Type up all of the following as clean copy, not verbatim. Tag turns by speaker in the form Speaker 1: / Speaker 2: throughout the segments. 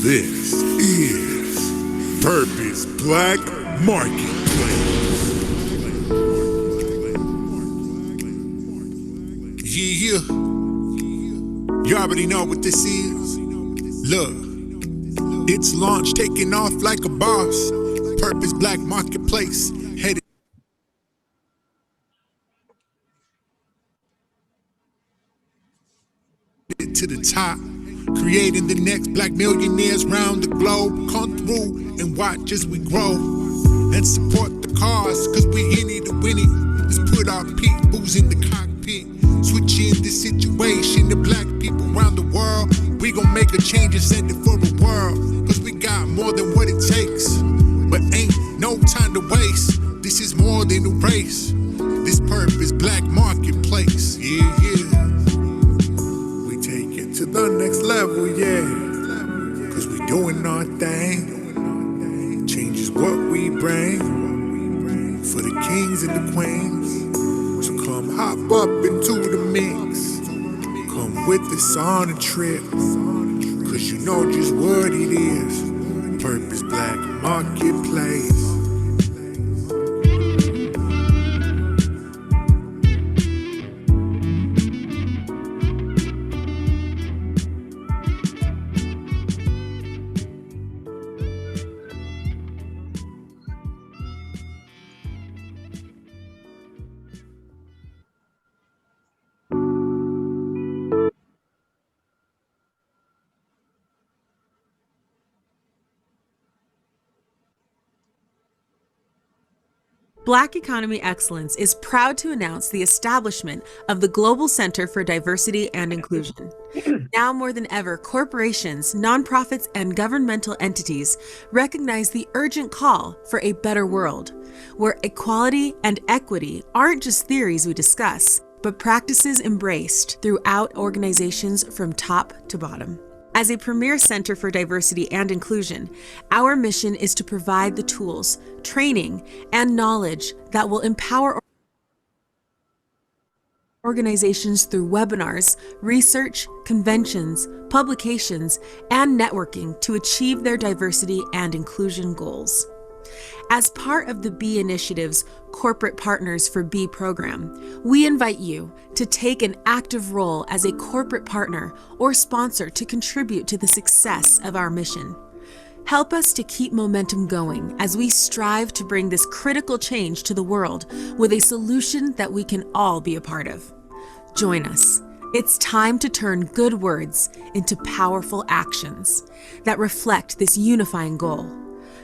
Speaker 1: This is Purpose Black Marketplace. Yeah, you already know what this is. Look, it's launched, taking off like a boss. Purpose Black Marketplace, headed to the top. Creating the next black millionaires round the globe. Come through and watch as we grow. And support the cause, cause we in it to win it. Let's put our peoples in the cockpit. Switching the situation to black people around the world. We gon' make a change and send it for the world. Cause we got more than what it takes. But ain't no time to waste. This is more than a race. This Purpose Black Marketplace. Yeah. To the next level, yeah. Cause we doing our thing. Change is what we bring. For the kings and the queens. So come hop up into the mix. Come with us on a trip. Cause you know just what it is. Purpose Black Marketplace.
Speaker 2: Black Economy Excellence is proud to announce the establishment of the Global Center for Diversity and Inclusion. Now more than ever, corporations, nonprofits, and governmental entities recognize the urgent call for a better world, where equality and equity aren't just theories we discuss, but practices embraced throughout organizations from top to bottom. As a premier center for diversity and inclusion, our mission is to provide the tools, training, and knowledge that will empower organizations through webinars, research, conventions, publications, and networking to achieve their diversity and inclusion goals. As part of the B Initiative's Corporate Partners for B program, we invite you to take an active role as a corporate partner or sponsor to contribute to the success of our mission. Help us to keep momentum going as we strive to bring this critical change to the world with a solution that we can all be a part of. Join us. It's time to turn good words into powerful actions that reflect this unifying goal.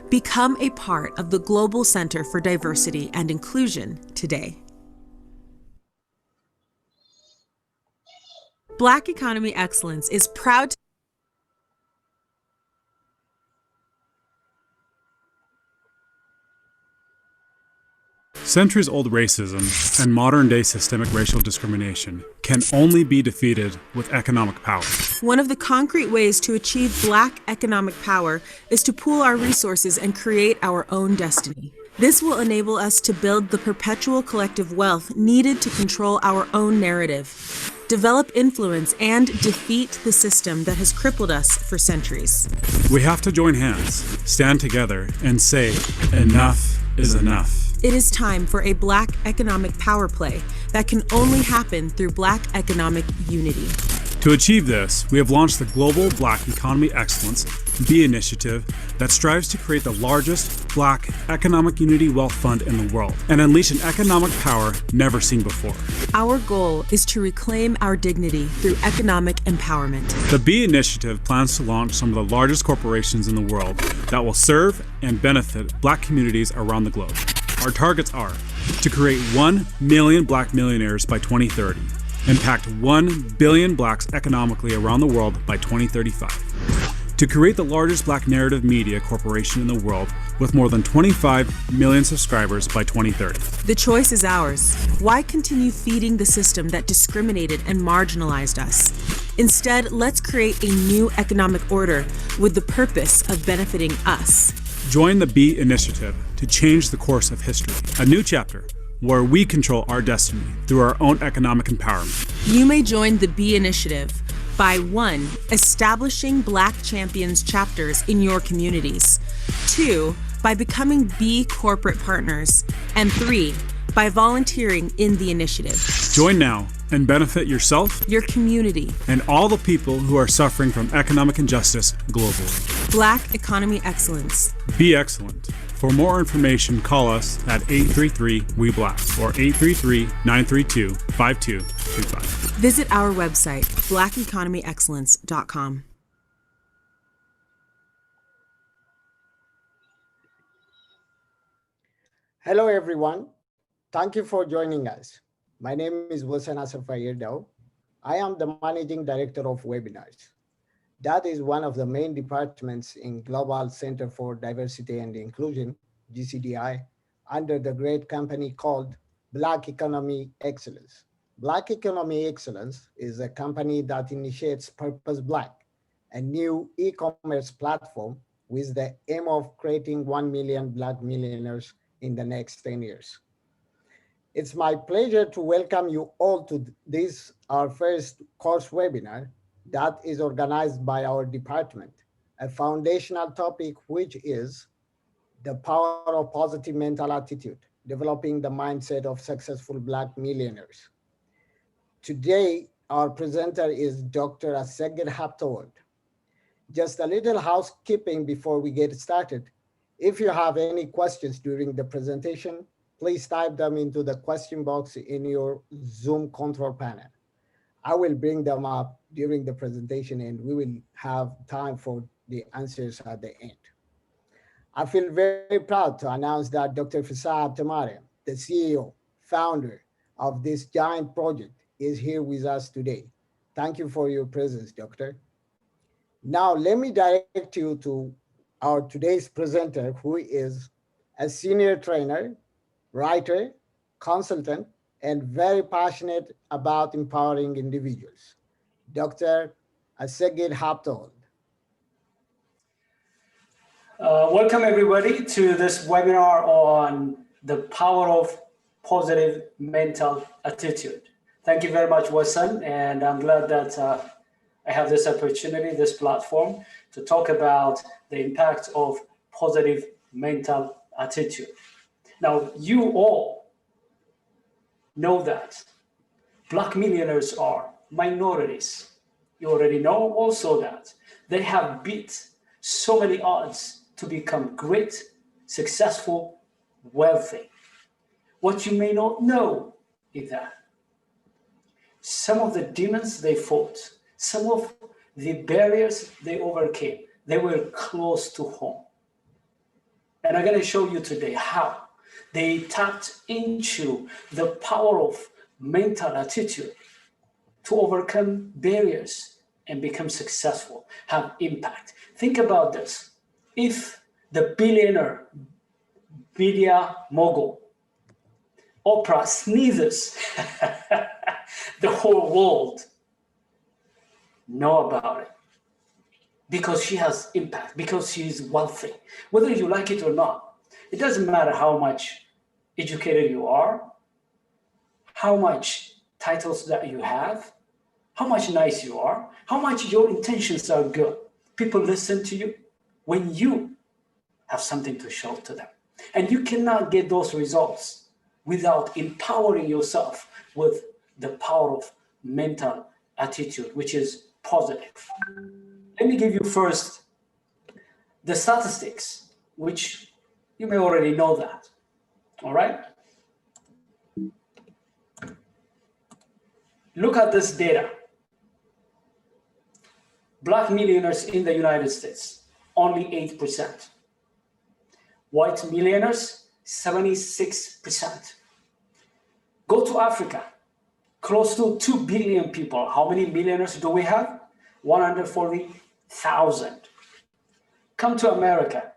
Speaker 2: Become a part of the Global Center for Diversity and Inclusion today. Black Economy Excellence is proud to
Speaker 3: Centuries-old racism and modern-day systemic racial discrimination can only be defeated with economic power.
Speaker 2: One of the concrete ways to achieve Black economic power is to pool our resources and create our own destiny. This will enable us to build the perpetual collective wealth needed to control our own narrative, develop influence, and defeat the system that has crippled us for centuries.
Speaker 3: We have to join hands, stand together, and say, enough is enough.
Speaker 2: It is time for a Black economic power play that can only happen through Black economic unity.
Speaker 3: To achieve this, we have launched the Global Black Economy Excellence B Initiative that strives to create the largest Black economic unity wealth fund in the world and unleash an economic power never seen before.
Speaker 2: Our goal is to reclaim our dignity through economic empowerment.
Speaker 3: The B Initiative plans to launch some of the largest corporations in the world that will serve and benefit Black communities around the globe. Our targets are to create 1 million Black millionaires by 2030, impact 1 billion Blacks economically around the world by 2035, to create the largest Black narrative media corporation in the world with more than 25 million subscribers by 2030.
Speaker 2: The choice is ours. Why continue feeding the system that discriminated and marginalized us? Instead, let's create a new economic order with the purpose of benefiting us.
Speaker 3: Join the B Initiative to change the course of history. A new chapter where we control our destiny through our own economic empowerment.
Speaker 2: You may join the B Initiative, By 1, establishing Black Champions chapters in your communities. 2, by becoming B corporate partners. And 3, by volunteering in the initiative.
Speaker 3: Join now and benefit yourself,
Speaker 2: Your community.
Speaker 3: and all the people who are suffering from economic injustice globally.
Speaker 2: Black Economy Excellence.
Speaker 3: Be excellent. For more information, call us at 833-WE-BLACK or 833-932-5225.
Speaker 2: Visit our website, blackeconomyexcellence.com.
Speaker 4: Hello, everyone. Thank you for joining us. My name is Wilson Asafayirdo. I am the Managing Director of Webinars. That is one of the main departments in Global Center for Diversity and Inclusion, GCDI, under the great company called Black Economy Excellence. Black Economy Excellence is a company that initiates Purpose Black, a new e-commerce platform with the aim of creating 1 million Black millionaires in the next 10 years. It's my pleasure to welcome you all to this, our first course webinar that is organized by our department, a foundational topic which is the power of positive mental attitude, developing the mindset of successful Black millionaires. Today, our presenter is Dr. Asseged Haptowold. Just a little housekeeping before we get started. If you have any questions during the presentation, please type them into the question box in your Zoom control panel. I will bring them up during the presentation and we will have time for the answers at the end. I feel very proud to announce that Dr. Faisal Abtemare, the CEO, founder of this giant project, is here with us today. Thank you for your presence, Doctor. Now, let me direct you to our today's presenter, who is a senior trainer, writer, consultant, and very passionate about empowering individuals. Dr. Asseged Haptowold.
Speaker 5: Welcome everybody to this webinar on the power of positive mental attitude. Thank you very much, Wilson, and I'm glad that I have this opportunity, this platform, to talk about the impact of positive mental attitude. Now, you all know that Black millionaires are minorities. You already know also that they have beat so many odds to become great, successful, wealthy. What you may not know is that some of the demons they fought, some of the barriers they overcame, they were close to home. And I'm going to show you today how they tapped into the power of mental attitude to overcome barriers and become successful, have impact. Think about this. If the billionaire media mogul, Oprah, sneezes, the whole world know about it because she has impact, because she is wealthy. Whether you like it or not, it doesn't matter how much educated you are, how much titles that you have, how much nice you are, how much your intentions are good. People listen to you when you have something to show to them. And you cannot get those results without empowering yourself with the power of mental attitude, which is positive. Let me give you first the statistics, which you may already know that, all right? Look at this data. Black millionaires in the United States, only 8%. White millionaires, 76%. Go to Africa, close to 2 billion people. How many millionaires do we have? 140,000. Come to America.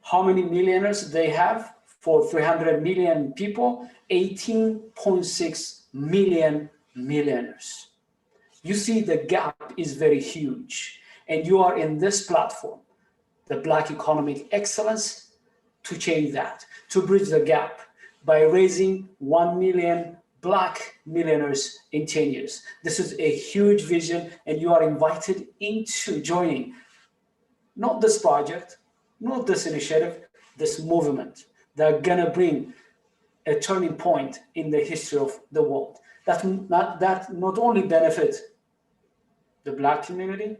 Speaker 5: How many millionaires they have for 300 million people? 18.6 million millionaires. You see the gap is very huge. And you are in this platform, the Black Economic Excellence, to change that, to bridge the gap by raising 1 million Black millionaires in 10 years. This is a huge vision, and you are invited into joining not this project, not this initiative, this movement that are gonna bring a turning point in the history of the world. That not only benefits the Black community,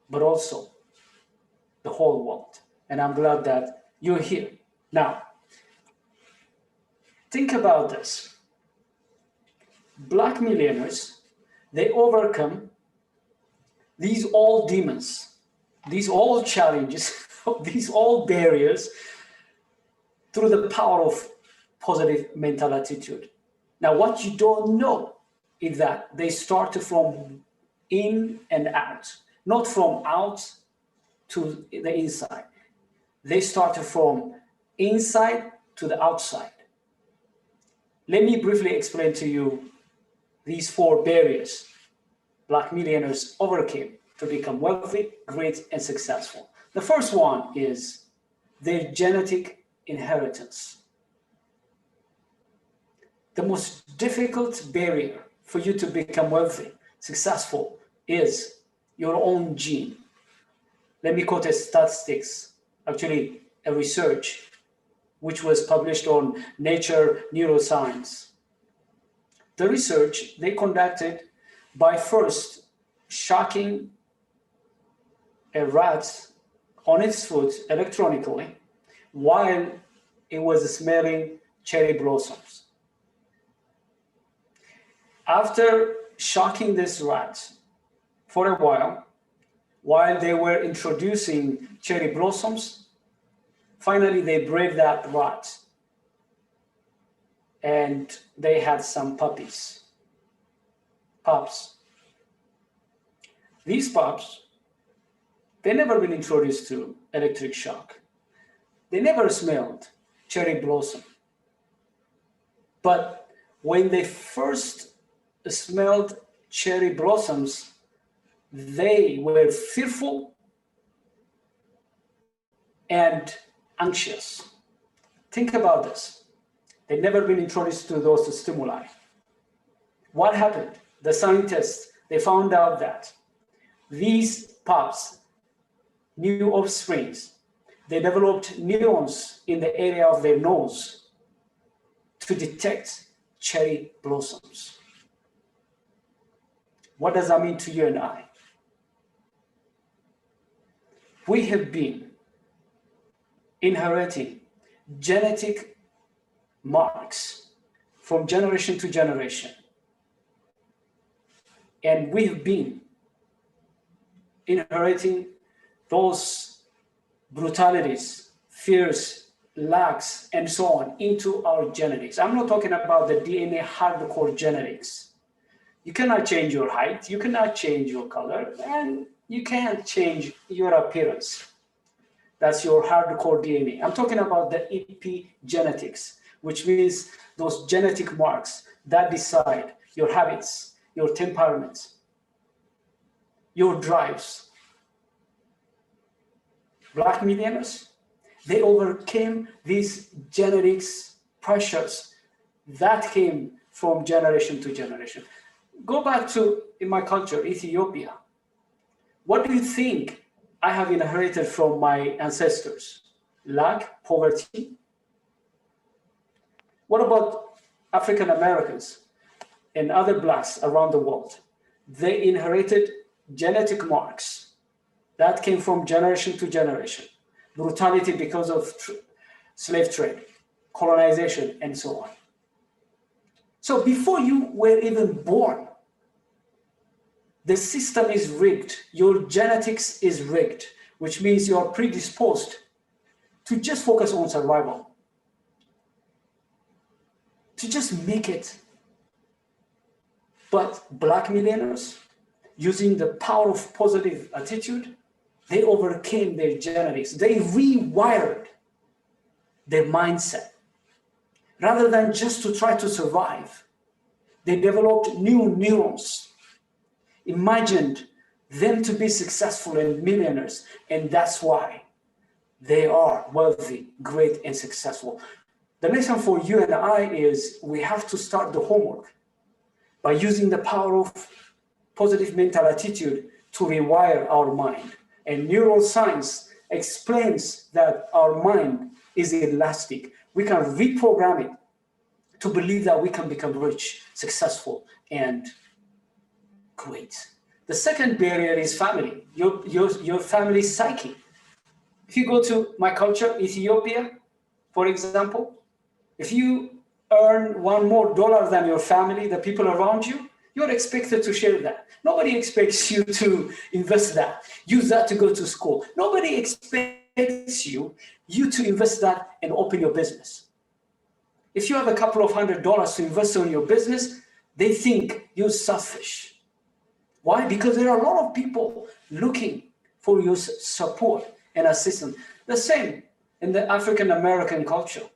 Speaker 5: but also the whole world. And I'm glad that you're here. Now, think about this. Black millionaires, they overcome these all demons, these all challenges, these all barriers through the power of positive mental attitude. Now, what you don't know is that they start from in and out, not from out to the inside. They start from inside to the outside. Let me briefly explain to you these 4 barriers Black millionaires overcame to become wealthy, great, and successful. The first one is their genetic inheritance. The most difficult barrier for you to become wealthy, successful, is your own gene. Let me quote a statistics, actually a research, which was published on Nature Neuroscience. The research they conducted by first shocking a rat on its foot electronically while it was smelling cherry blossoms. After shocking this rat for a while they were introducing cherry blossoms, finally they bred that rat and they had some pups. These pups, they never been introduced to electric shock. They never smelled cherry blossom. But when they first smelled cherry blossoms, they were fearful and anxious. Think about this. They'd never been introduced to those stimuli. What happened? The scientists, they found out that these pups, new offsprings, they developed neurons in the area of their nose to detect cherry blossoms. What does that mean to you and I? We have been inheriting genetic marks from generation to generation. And we've been inheriting those brutalities, fears, lacks, and so on into our genetics. I'm not talking about the DNA hardcore genetics. You cannot change your height, you cannot change your color, and you can't change your appearance. That's your hardcore DNA. I'm talking about the epigenetics, which means those genetic marks that decide your habits, your temperaments, your drives. Black millionaires, they overcame these genetics pressures that came from generation to generation. Go back to, in my culture, Ethiopia. What do you think I have inherited from my ancestors? Lack, poverty. What about African Americans and other blacks around the world? They inherited genetic marks that came from generation to generation. Brutality because of slave trade, colonization, and so on. So before you were even born, the system is rigged. Your genetics is rigged, which means you are predisposed to just focus on survival, to just make it. But Black millionaires, using the power of positive attitude, they overcame their genetics. They rewired their mindset. Rather than just to try to survive, they developed new neurons, imagined them to be successful and millionaires, and that's why they are wealthy, great, and successful. The lesson for you and I is we have to start the homework by using the power of positive mental attitude to rewire our mind. And neuroscience explains that our mind is elastic. We can reprogram it to believe that we can become rich, successful, and great. The second barrier is family, your family psyche. If you go to my culture, Ethiopia, for example, if you earn $1 more than your family, the people around you, you're expected to share that. Nobody expects you to invest that, use that to go to school. Nobody expects you to invest that and open your business. If you have a couple of $100 to invest in your business, they think you're selfish. Why? Because there are a lot of people looking for your support and assistance. The same in the African American culture.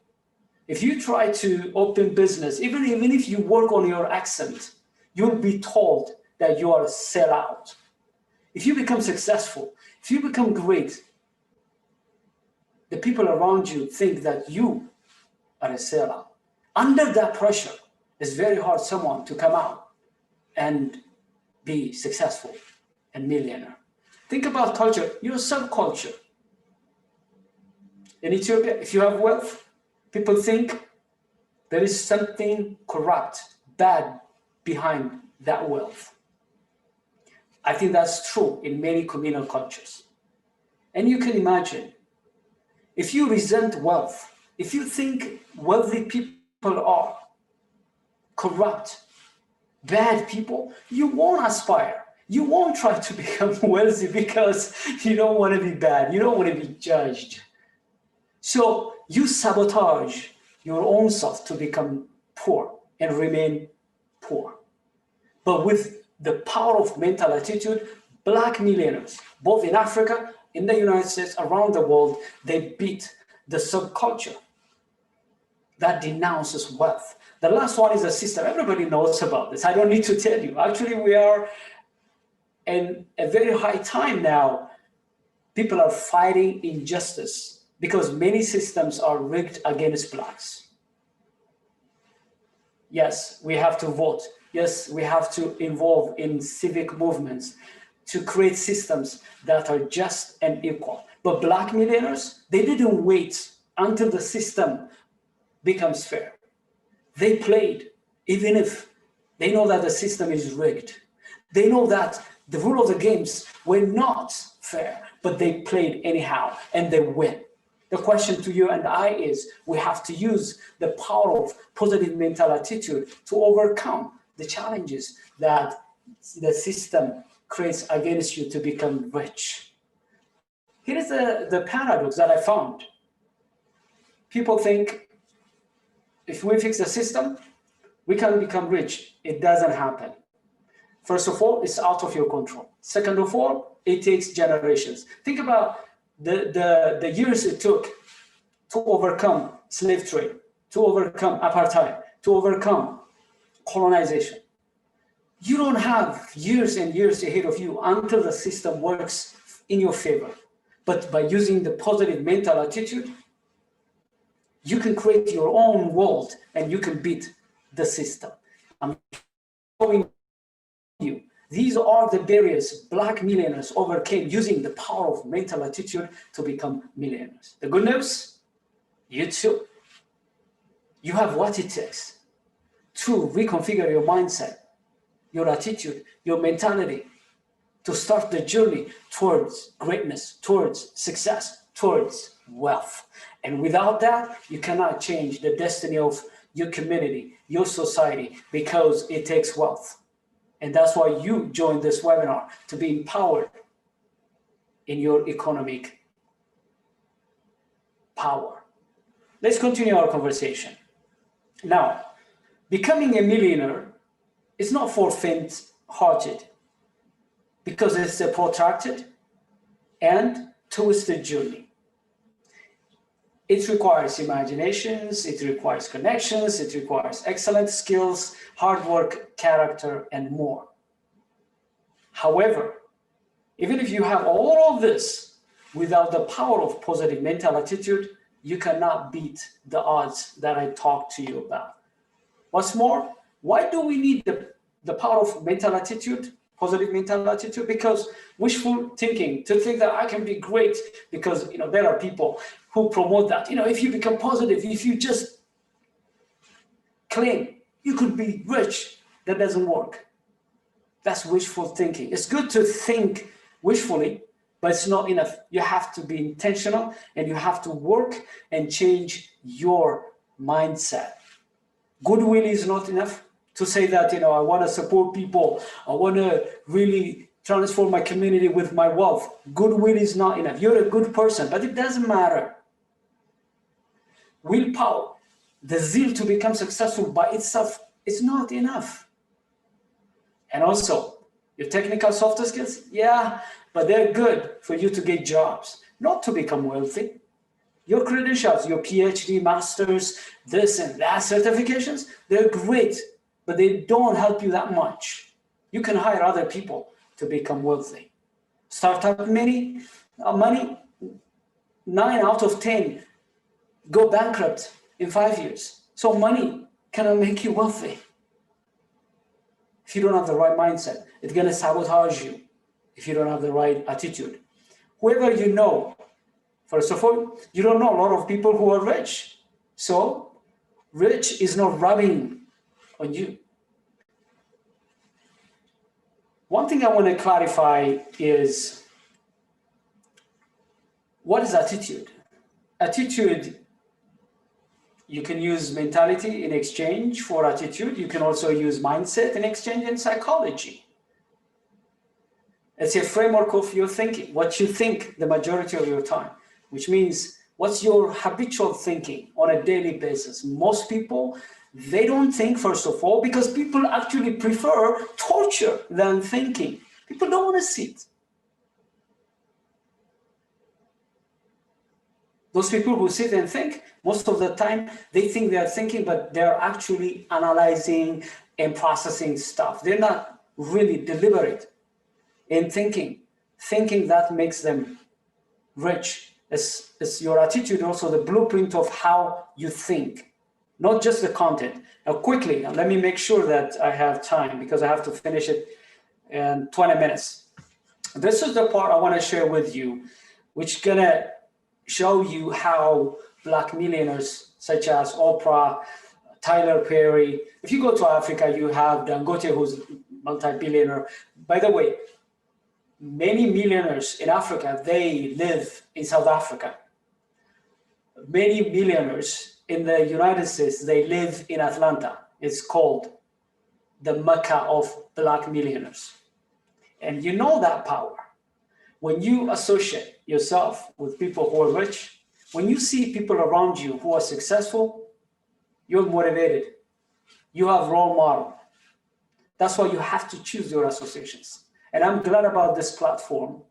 Speaker 5: If you try to open business, even if you work on your accent, you'll be told that you are a sellout. If you become successful, if you become great, the people around you think that you are a sellout. Under that pressure, it's very hard someone to come out and be successful and millionaire. Think about culture, your subculture. In Ethiopia, if you have wealth, people think there is something corrupt, bad behind that wealth. I think that's true in many communal cultures. And you can imagine, if you resent wealth, if you think wealthy people are corrupt, bad people, you won't aspire. You won't try to become wealthy because you don't want to be bad. You don't want to be judged. So you sabotage your own self to become poor and remain poor. But with the power of mental attitude, Black millionaires, both in Africa, in the United States, around the world, they beat the subculture that denounces wealth. The last one is a system. Everybody knows about this. I don't need to tell you. Actually, we are in a very high time now. People are fighting injustice because many systems are rigged against Blacks. Yes, we have to vote. Yes, we have to involve in civic movements to create systems that are just and equal. But Black millionaires, they didn't wait until the system becomes fair. They played, even if they know that the system is rigged. They know that the rule of the games were not fair, but they played anyhow, and they win. The question to you and I is, we have to use the power of positive mental attitude to overcome the challenges that the system creates against you to become rich. Here is the paradox that I found. People think if we fix the system, we can become rich. It doesn't happen. First of all, it's out of your control. Second of all, it takes generations. Think about the years it took to overcome slave trade, to overcome apartheid, to overcome colonization. You don't have years and years ahead of you until the system works in your favor. But by using the positive mental attitude, you can create your own world and you can beat the system. I'm showing you, these are the barriers Black millionaires overcame using the power of mental attitude to become millionaires. The good news, you too. You have what it takes to reconfigure your mindset, your attitude, your mentality, to start the journey towards greatness, towards success, towards wealth. And without that, you cannot change the destiny of your community, your society, because it takes wealth. And that's why you joined this webinar, to be empowered in your economic power. Let's continue our conversation. Now, becoming a millionaire is not for faint-hearted, because it's a protracted and twisted journey. It requires imaginations, it requires connections, it requires excellent skills, hard work, character, and more. However, even if you have all of this without the power of positive mental attitude, you cannot beat the odds that I talked to you about. What's more, why do we need the power of mental attitude, positive mental attitude? Because wishful thinking, to think that I can be great, because there are people who promote that. If you become positive, if you just claim you could be rich, that doesn't work. That's wishful thinking. It's good to think wishfully, but it's not enough. You have to be intentional, and you have to work and change your mindset. Goodwill is not enough to say that, I want to support people. I want to really transform my community with my wealth. Goodwill is not enough. You're a good person, but it doesn't matter. Willpower, the zeal to become successful by itself, is not enough. And also, your technical soft skills, yeah, but they're good for you to get jobs, not to become wealthy. Your credentials, your PhD, masters, this and that certifications, they're great, but they don't help you that much. You can hire other people to become wealthy. Startup money, 9 out of 10 go bankrupt in 5 years. So money cannot make you wealthy. If you don't have the right mindset, it's going to sabotage you if you don't have the right attitude. Whoever you know, first of all, you don't know a lot of people who are rich. So rich is not rubbing on you. One thing I want to clarify is, what is attitude? Attitude, you can use mentality in exchange for attitude. You can also use mindset in exchange in psychology. It's a framework of your thinking, what you think the majority of your time, which means what's your habitual thinking on a daily basis. Most people, they don't think, first of all, because people actually prefer torture than thinking. People don't want to sit. Those people who sit and think, most of the time, they think they're thinking, but they're actually analyzing and processing stuff. They're not really deliberate in thinking. Thinking that makes them rich. It's your attitude, also the blueprint of how you think, not just the content. Now, quickly, let me make sure that I have time, because I have to finish it in 20 minutes. This is the part I want to share with you, which is going to show you how Black millionaires such as Oprah, Tyler Perry, if you go to Africa, you have Dangote, who's multi-billionaire. By the way, many millionaires in Africa, they live in South Africa. Many millionaires in the United States, they live in Atlanta. It's called the Mecca of Black millionaires. And you know that power. When you associate yourself with people who are rich, when you see people around you who are successful, you're motivated. You have role model. That's why you have to choose your associations. And I'm glad about this platform,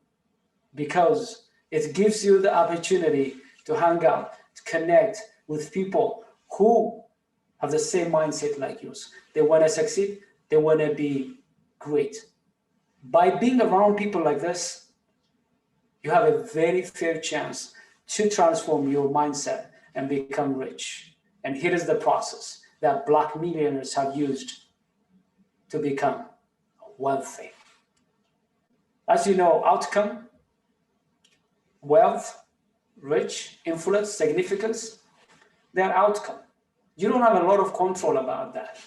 Speaker 5: because it gives you the opportunity to hang out, to connect with people who have the same mindset like yours. They want to succeed. They want to be great. By being around people like this, you have a very fair chance to transform your mindset and become rich. And here is the process that Black millionaires have used to become wealthy. As you know, outcome, wealth, rich, influence, significance, they're outcome. You don't have a lot of control about that.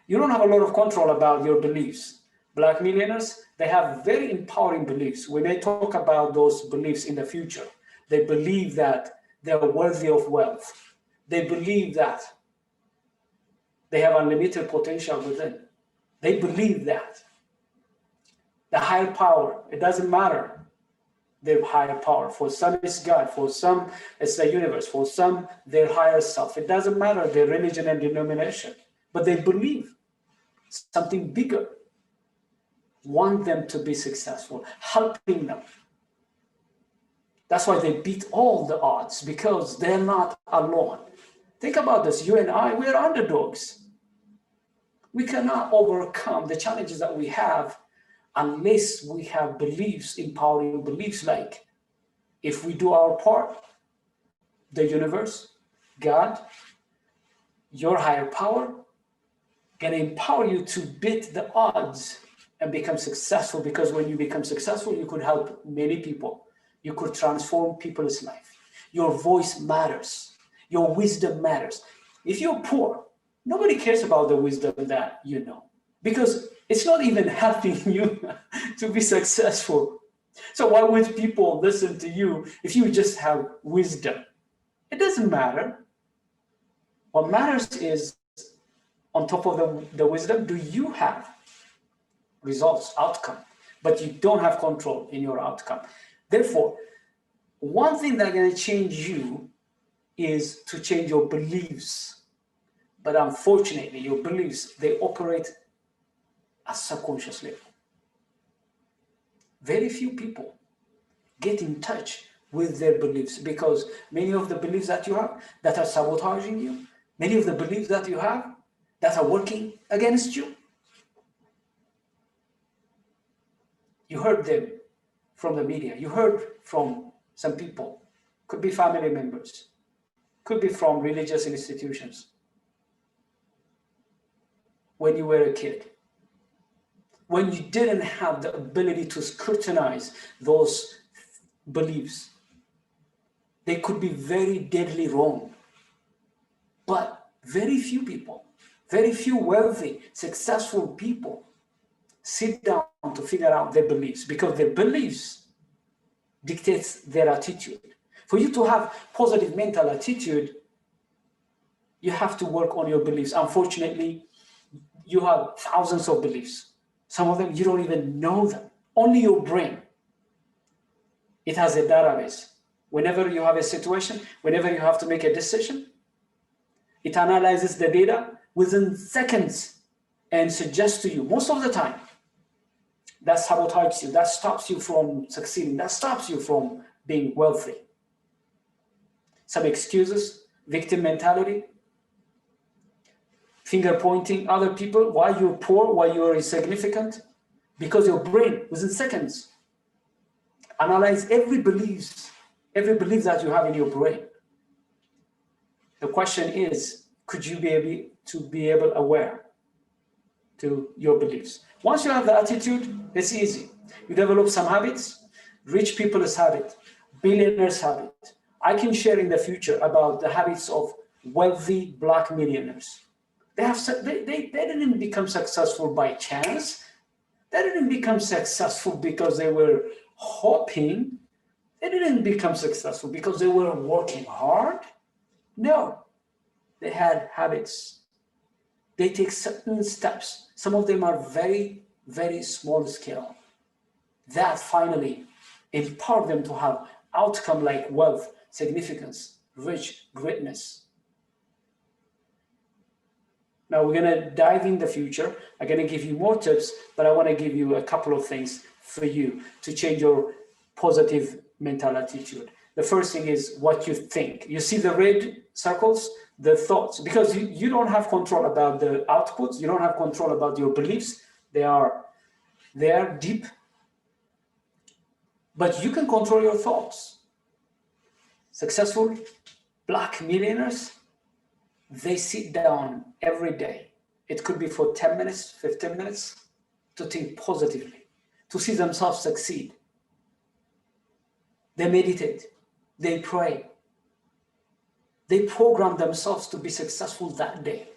Speaker 5: You don't have a lot of control about your beliefs. Black millionaires, they have very empowering beliefs. We may talk about those beliefs in the future. They believe that they're worthy of wealth. They believe that they have unlimited potential within. They believe that. The higher power, it doesn't matter their higher power. For some, it's God. For some, it's the universe. For some, their higher self. It doesn't matter their religion and denomination. But they believe something bigger. Want them to be successful, helping them. That's why they beat all the odds, because they're not alone. Think about this. You and I, we're underdogs. We cannot overcome the challenges that we have unless we have beliefs, empowering beliefs like, If we do our part, the universe, God, your higher power, can empower you to beat the odds and become successful, because when you become successful, you could help many people. You could transform people's life. Your voice matters. Your wisdom matters. If you're poor, nobody cares about the wisdom that you know, because it's not even helping you to be successful. So why would people listen to you if you just have wisdom? It doesn't matter. What matters is, on top of the wisdom, do you have results, outcome? But you don't have control in your outcome. Therefore, one thing that's going to change you is to change your beliefs. But unfortunately, your beliefs, they operate at subconscious level. Very few people get in touch with their beliefs, because many of the beliefs that you have that are sabotaging you, many of the beliefs that you have that are working against you, you heard them from the media, you heard from some people, could be family members, could be from religious institutions, when you were a kid, when you didn't have the ability to scrutinize those beliefs. They could be very deadly wrong. But very few people, very few wealthy, successful people sit down to figure out their beliefs, because their beliefs dictates their attitude. For you to have positive mental attitude, you have to work on your beliefs. Unfortunately, you have thousands of beliefs. Some of them, you don't even know them. Only your brain. It has a database. Whenever you have a situation, whenever you have to make a decision, it analyzes the data within seconds and suggests to you, most of the time, that sabotages you, that stops you from succeeding, that stops you from being wealthy. Some excuses, victim mentality, finger pointing other people, why you're poor, why you're insignificant, because your brain, within seconds, analyze every belief that you have in your brain. The question is, could you be able aware to your beliefs? Once you have the attitude, it's easy. You develop some habits, rich people's habit, billionaires' habit. I can share in the future about the habits of wealthy Black millionaires. They didn't become successful by chance. They didn't become successful because they were hoping. They didn't become successful because they were working hard. No, they had habits. They take certain steps. Some of them are very, very small scale. That finally empowered them to have outcome like wealth, significance, rich, greatness. Now we're going to dive in the future. I'm going to give you more tips, but I want to give you a couple of things for you to change your positive mental attitude. The first thing is what you think. You see the red circles, the thoughts, because you don't have control about the outputs. You don't have control about your beliefs. They are deep, but you can control your thoughts. Successful Black millionaires, they sit down every day. It could be for 10 minutes, 15 minutes, to think positively, to see themselves succeed. They meditate, they pray. They program themselves to be successful that day.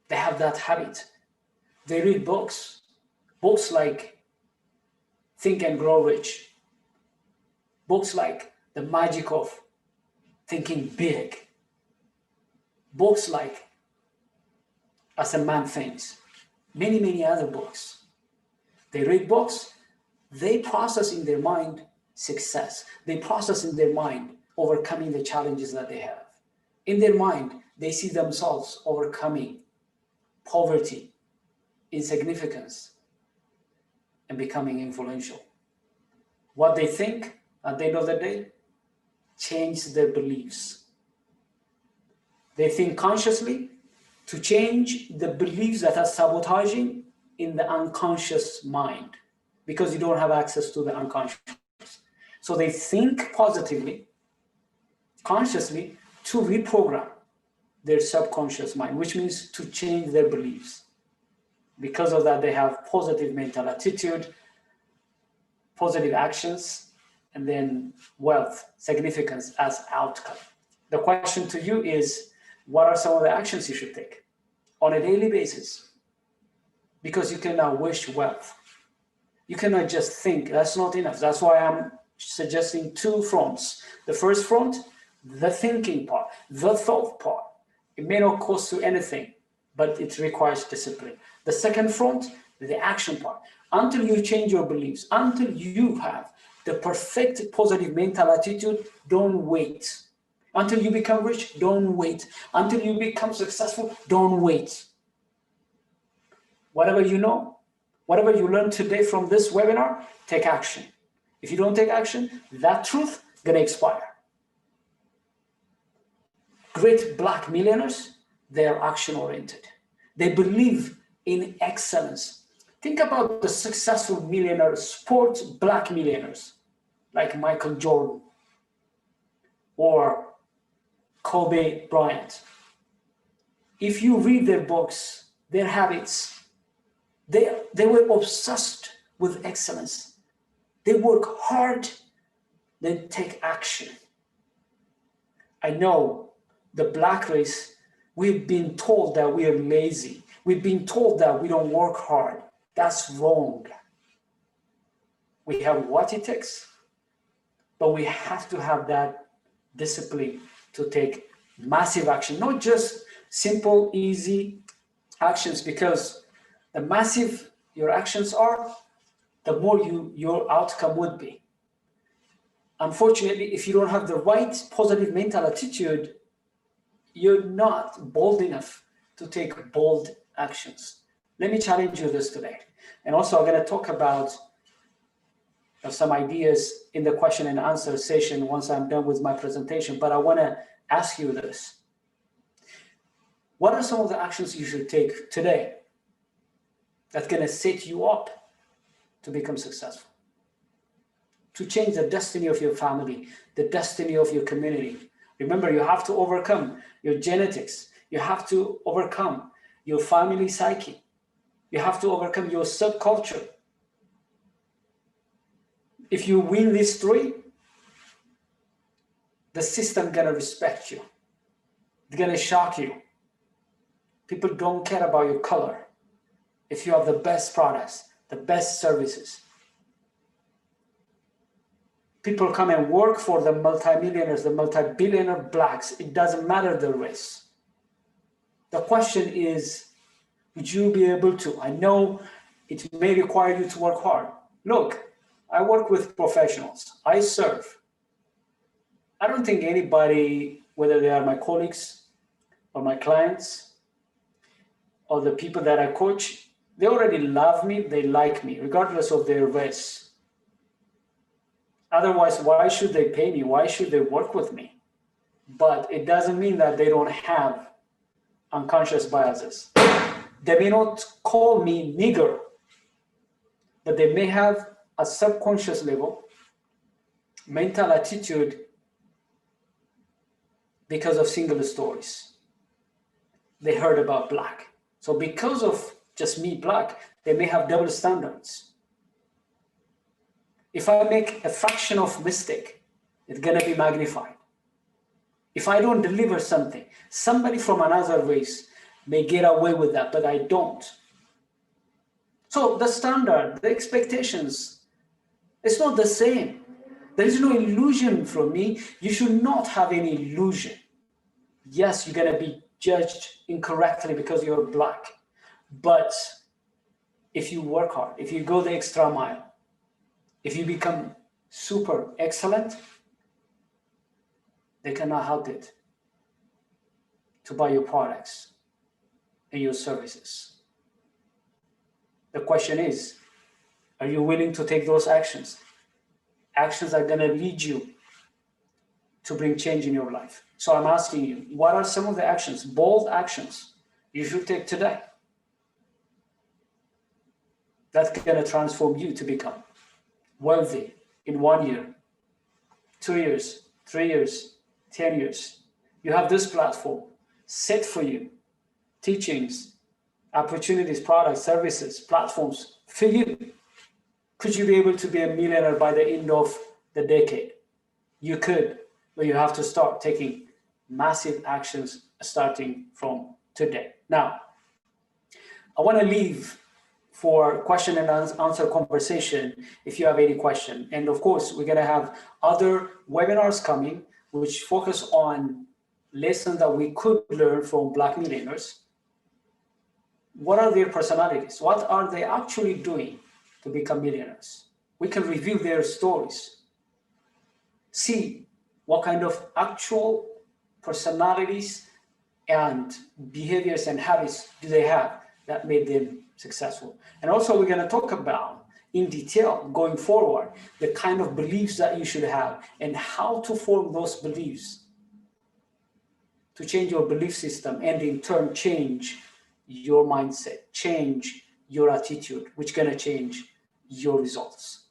Speaker 5: They have that habit. They read books like Think and Grow Rich, books like The Magic of Thinking Big, books like As a Man Thinks, many, many other books. They read books, they process in their mind success. They process in their mind overcoming the challenges that they have. In their mind, they see themselves overcoming poverty, insignificance, and becoming influential. What they think at the end of the day change their beliefs. They think consciously to change the beliefs that are sabotaging in the unconscious mind, because you don't have access to the unconscious. So they think positively, consciously, to reprogram their subconscious mind, which means to change their beliefs. Because of that, they have positive mental attitude, positive actions, and then wealth, significance as outcome. The question to you is, what are some of the actions you should take on a daily basis? Because you cannot wish wealth. You cannot just think. That's not enough. That's why I'm suggesting two fronts. The first front, the thinking part, the thought part. It may not cost you anything, but it requires discipline. The second front, the action part. Until you change your beliefs, until you have the perfect positive mental attitude, don't wait. Until you become rich, don't wait. Until you become successful, don't wait. Whatever you know, whatever you learn today from this webinar, take action. If you don't take action, that truth is going to expire. Great Black millionaires, they are action-oriented. They believe in excellence. Think about the successful millionaire sports Black millionaires like Michael Jordan or Kobe Bryant. If you read their books, their habits, they were obsessed with excellence. They work hard, they take action. I know the Black race, we've been told that we are lazy. We've been told that we don't work hard. That's wrong. We have what it takes, but we have to have that discipline to take massive action, not just simple, easy actions, because the massive your actions are, the more your outcome would be. Unfortunately, if you don't have the right positive mental attitude, you're not bold enough to take bold actions. Let me challenge you this today. And also I'm going to talk about some ideas in the question and answer session once I'm done with my presentation, but I want to ask you this. What are some of the actions you should take today that's going to set you up to become successful, to change the destiny of your family, the destiny of your community? Remember, you have to overcome your genetics. You have to overcome your family psyche. You have to overcome your subculture. If you win these three, the system is going to respect you. It's going to shock you. People don't care about your color. If you have the best products, the best services, people come and work for the multimillionaires, the multi-billionaire Blacks. It doesn't matter the race. The question is, would you be able to? I know it may require you to work hard. Look, I work with professionals. I serve. I don't think anybody, whether they are my colleagues or my clients or the people that I coach, they already love me, they like me, regardless of their race. Otherwise, why should they pay me? Why should they work with me? But it doesn't mean that they don't have unconscious biases. They may not call me nigger, but they may have a subconscious level, mental attitude because of single stories they heard about Black. So because of just me, Black, they may have double standards. If I make a fraction of mistake, it's going to be magnified. If I don't deliver something, somebody from another race may get away with that, but I don't. So the standard, the expectations, it's not the same. There is no illusion from me. You should not have any illusion. Yes, you're going to be judged incorrectly because you're Black. But if you work hard, if you go the extra mile, if you become super excellent, they cannot help it to buy your products and your services. The question is, are you willing to take those actions? Actions are going to lead you to bring change in your life. So I'm asking you, what are some of the actions, bold actions, you should take today that's going to transform you to become wealthy in 1 year, 2 years, 3 years, 10 years. You have this platform set for you, teachings, opportunities, products, services, platforms for you. Could you be able to be a millionaire by the end of the decade? You could, but you have to start taking massive actions starting from today. Now, I want to leave for question and answer conversation if you have any question. And of course, we're going to have other webinars coming which focus on lessons that we could learn from Black millionaires. What are their personalities? What are they actually doing to become millionaires? We can review their stories, see what kind of actual personalities and behaviors and habits do they have that made them successful. And also we're going to talk about in detail going forward the kind of beliefs that you should have and how to form those beliefs to change your belief system and in turn change your mindset, change your attitude, which is going to change your results.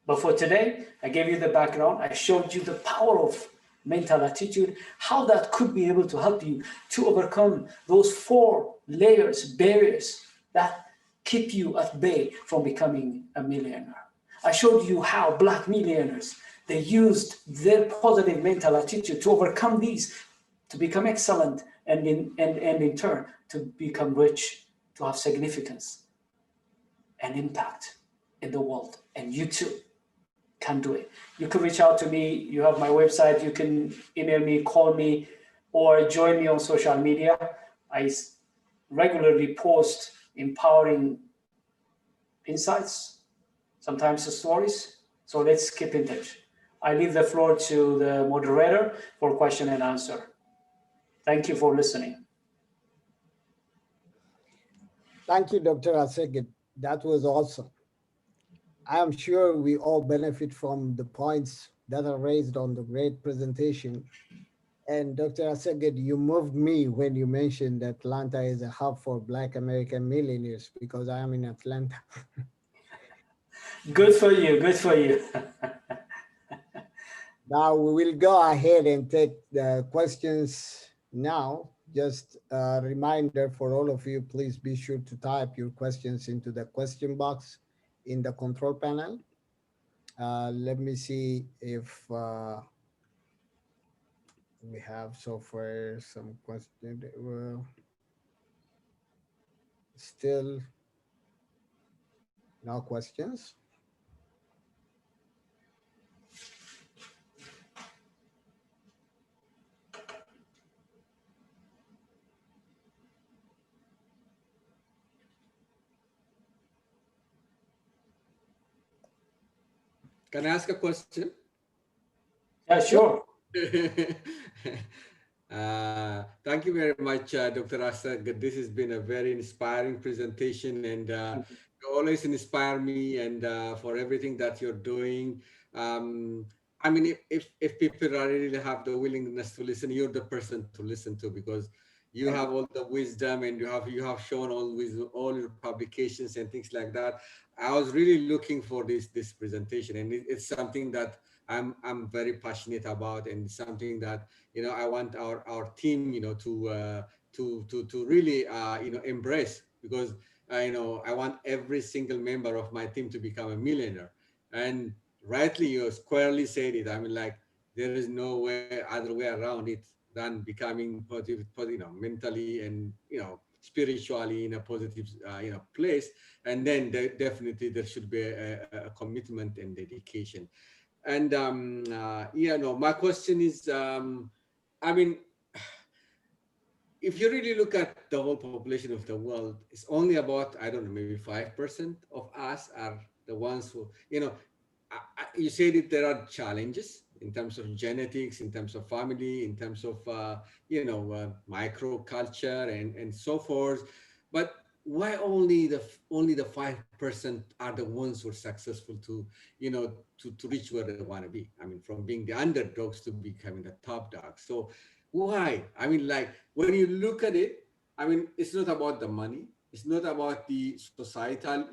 Speaker 5: But for today, I gave you the background. I showed you the power of mental attitude, how that could be able to help you to overcome those 4 layers, barriers that keep you at bay from becoming a millionaire. I showed you how Black millionaires, they used their positive mental attitude to overcome these, to become excellent, and in turn, to become rich, to have significance and impact in the world. And you too can do it. You can reach out to me. You have my website. You can email me, call me, or join me on social media. I regularly post empowering insights, sometimes the stories. So let's keep in touch. I leave the floor to the moderator for question and answer. Thank you for listening.
Speaker 4: Thank you, Dr. Aseged. That was awesome. I am sure we all benefit from the points that are raised on the great presentation. And Dr. Aseged, you moved me when you mentioned that Atlanta is a hub for Black American millionaires because I am in Atlanta.
Speaker 5: Good for you, good for you.
Speaker 4: Now we will go ahead and take the questions now. Just a reminder for all of you, please be sure to type your questions into the question box in the control panel. Let me see if we have so far some questions. Well, still no questions.
Speaker 6: Can I ask a question?
Speaker 5: Yeah, sure.
Speaker 6: Thank you very much, Dr. Asad. This has been a very inspiring presentation, and you always inspire me and for everything that you're doing. I mean, if people really have the willingness to listen, you're the person to listen to because you have all the wisdom and you have shown all your publications and things like that. I was really looking for this presentation, and it's something that I'm very passionate about, and something that I want our team to really embrace, because I want every single member of my team to become a millionaire. And rightly, you squarely said it. I mean, like, there is no other way around it than becoming positive, mentally and spiritually in a positive place. And then definitely there should be a commitment and dedication. And my question is, I mean, if you really look at the whole population of the world, it's only about, I don't know, maybe 5% of us are the ones who, you say that there are challenges in terms of genetics, in terms of family, in terms of, microculture and so forth. But why only the 5% are the ones who are successful to reach where they want to be? I mean, from being the underdogs to becoming the top dogs. So why? I mean, like, when you look at it, I mean, it's not about the money. It's not about the societal,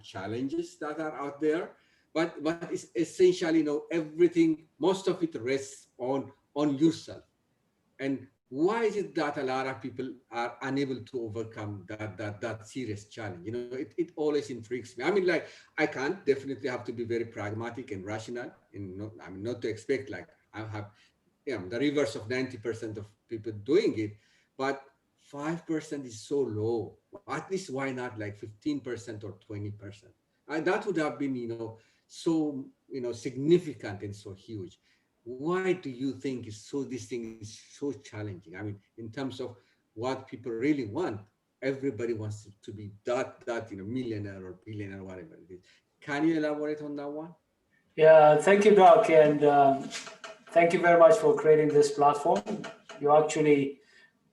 Speaker 6: challenges that are out there. but it's essentially, everything, most of it rests on yourself. And why is it that a lot of people are unable to overcome that serious challenge? It always intrigues me. I mean, like, I can't definitely have to be very pragmatic and rational, and not to expect like I have, the reverse of 90% of people doing it, but 5% is so low. At least why not like 15% or 20%? And that would have been, so, significant and so huge. Why do you think this thing is so challenging? I mean, in terms of what people really want, everybody wants to be that millionaire or billionaire, whatever it is. Can you elaborate on that one?
Speaker 5: Yeah, thank you, Doc, and thank you very much for creating this platform. You actually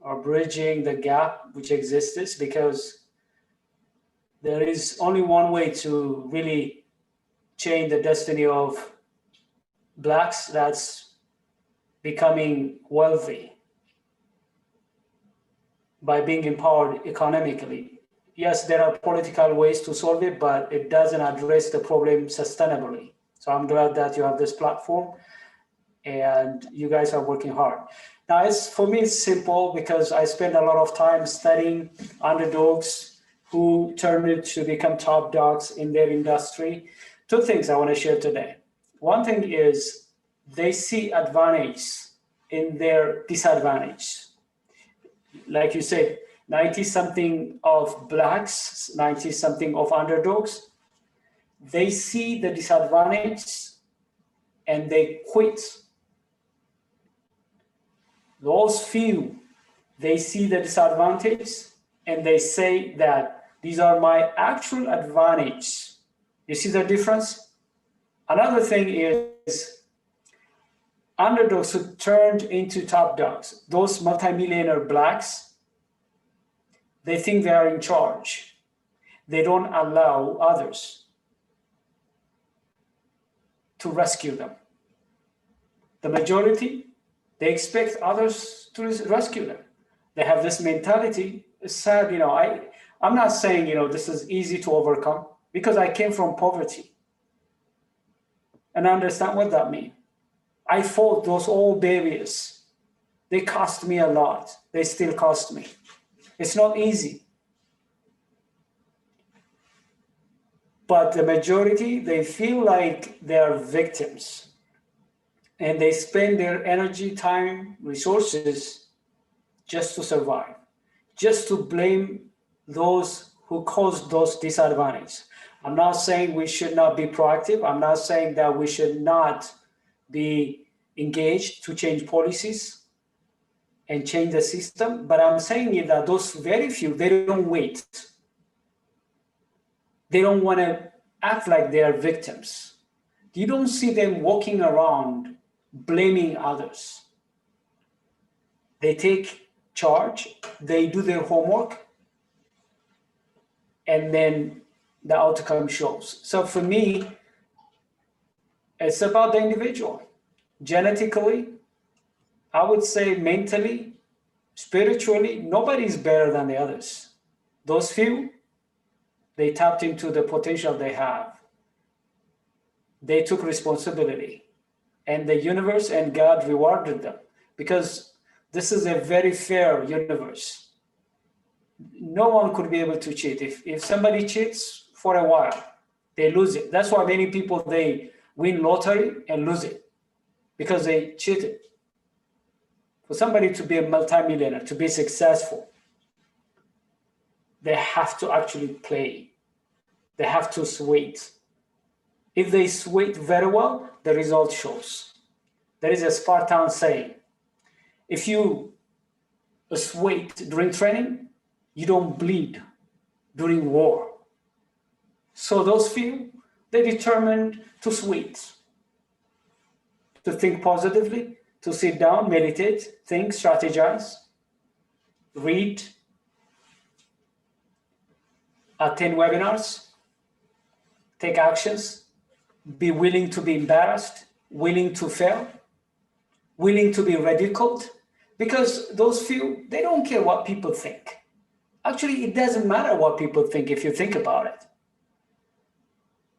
Speaker 5: are bridging the gap which exists, because there is only one way to really change the destiny of Blacks, that's becoming wealthy by being empowered economically. Yes, there are political ways to solve it, but it doesn't address the problem sustainably. So I'm glad that you have this platform and you guys are working hard. Now, for me, it's simple, because I spend a lot of time studying underdogs who turned to become top dogs in their industry. Two things I want to share today. One thing is they see advantage in their disadvantage. Like you said, 90-something of Blacks, 90-something of underdogs, they see the disadvantage and they quit. Those few, they see the disadvantage and they say that these are my actual advantage. You see the difference? Another thing is underdogs who turned into top dogs, those multimillionaire Blacks, they think they are in charge. They don't allow others to rescue them. The majority, they expect others to rescue them. They have this mentality. It's sad, I'm not saying, this is easy to overcome, because I came from poverty and I understand what that means. I fought those old babies. They cost me a lot. They still cost me. It's not easy. But the majority, they feel like they are victims. And they spend their energy, time, resources just to survive, just to blame those who caused those disadvantages. I'm not saying we should not be proactive. I'm not saying that we should not be engaged to change policies and change the system, but I'm saying that those very few, they don't wait. They don't want to act like they are victims. You don't see them walking around blaming others. They take charge, they do their homework, and then the outcome shows. So for me, it's about the individual. Genetically, I would say mentally, spiritually, nobody's better than the others. Those few, they tapped into the potential they have. They took responsibility, and the universe and God rewarded them, because this is a very fair universe. No one could be able to cheat. If somebody cheats for a while, they lose it. That's why many people, they win lottery and lose it, because they cheated. For somebody to be a multimillionaire, to be successful, they have to actually play. They have to sweat. If they sweat very well, the result shows. There is a Spartan saying, if you sweat during training, you don't bleed during war. So those few, they determined to sweat, to think positively, to sit down, meditate, think, strategize, read, attend webinars, take actions, be willing to be embarrassed, willing to fail, willing to be ridiculed, because those few, they don't care what people think. Actually, it doesn't matter what people think if you think about it.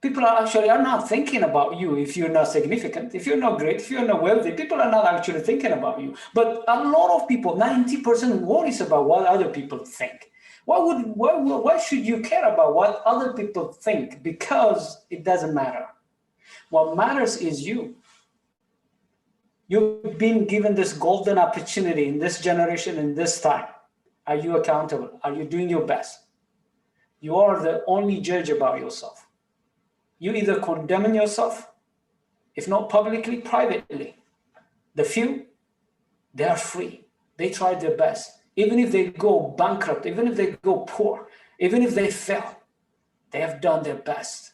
Speaker 5: People are not thinking about you if you're not significant, if you're not great, if you're not wealthy. People are not actually thinking about you. But a lot of people, 90% worries about what other people think. Why should you care about what other people think? Because it doesn't matter. What matters is you. You've been given this golden opportunity in this generation, in this time. Are you accountable? Are you doing your best? You are the only judge about yourself. You either condemn yourself, if not publicly, privately. The few, they are free. They tried their best. Even if they go bankrupt, even if they go poor, even if they fail, they have done their best.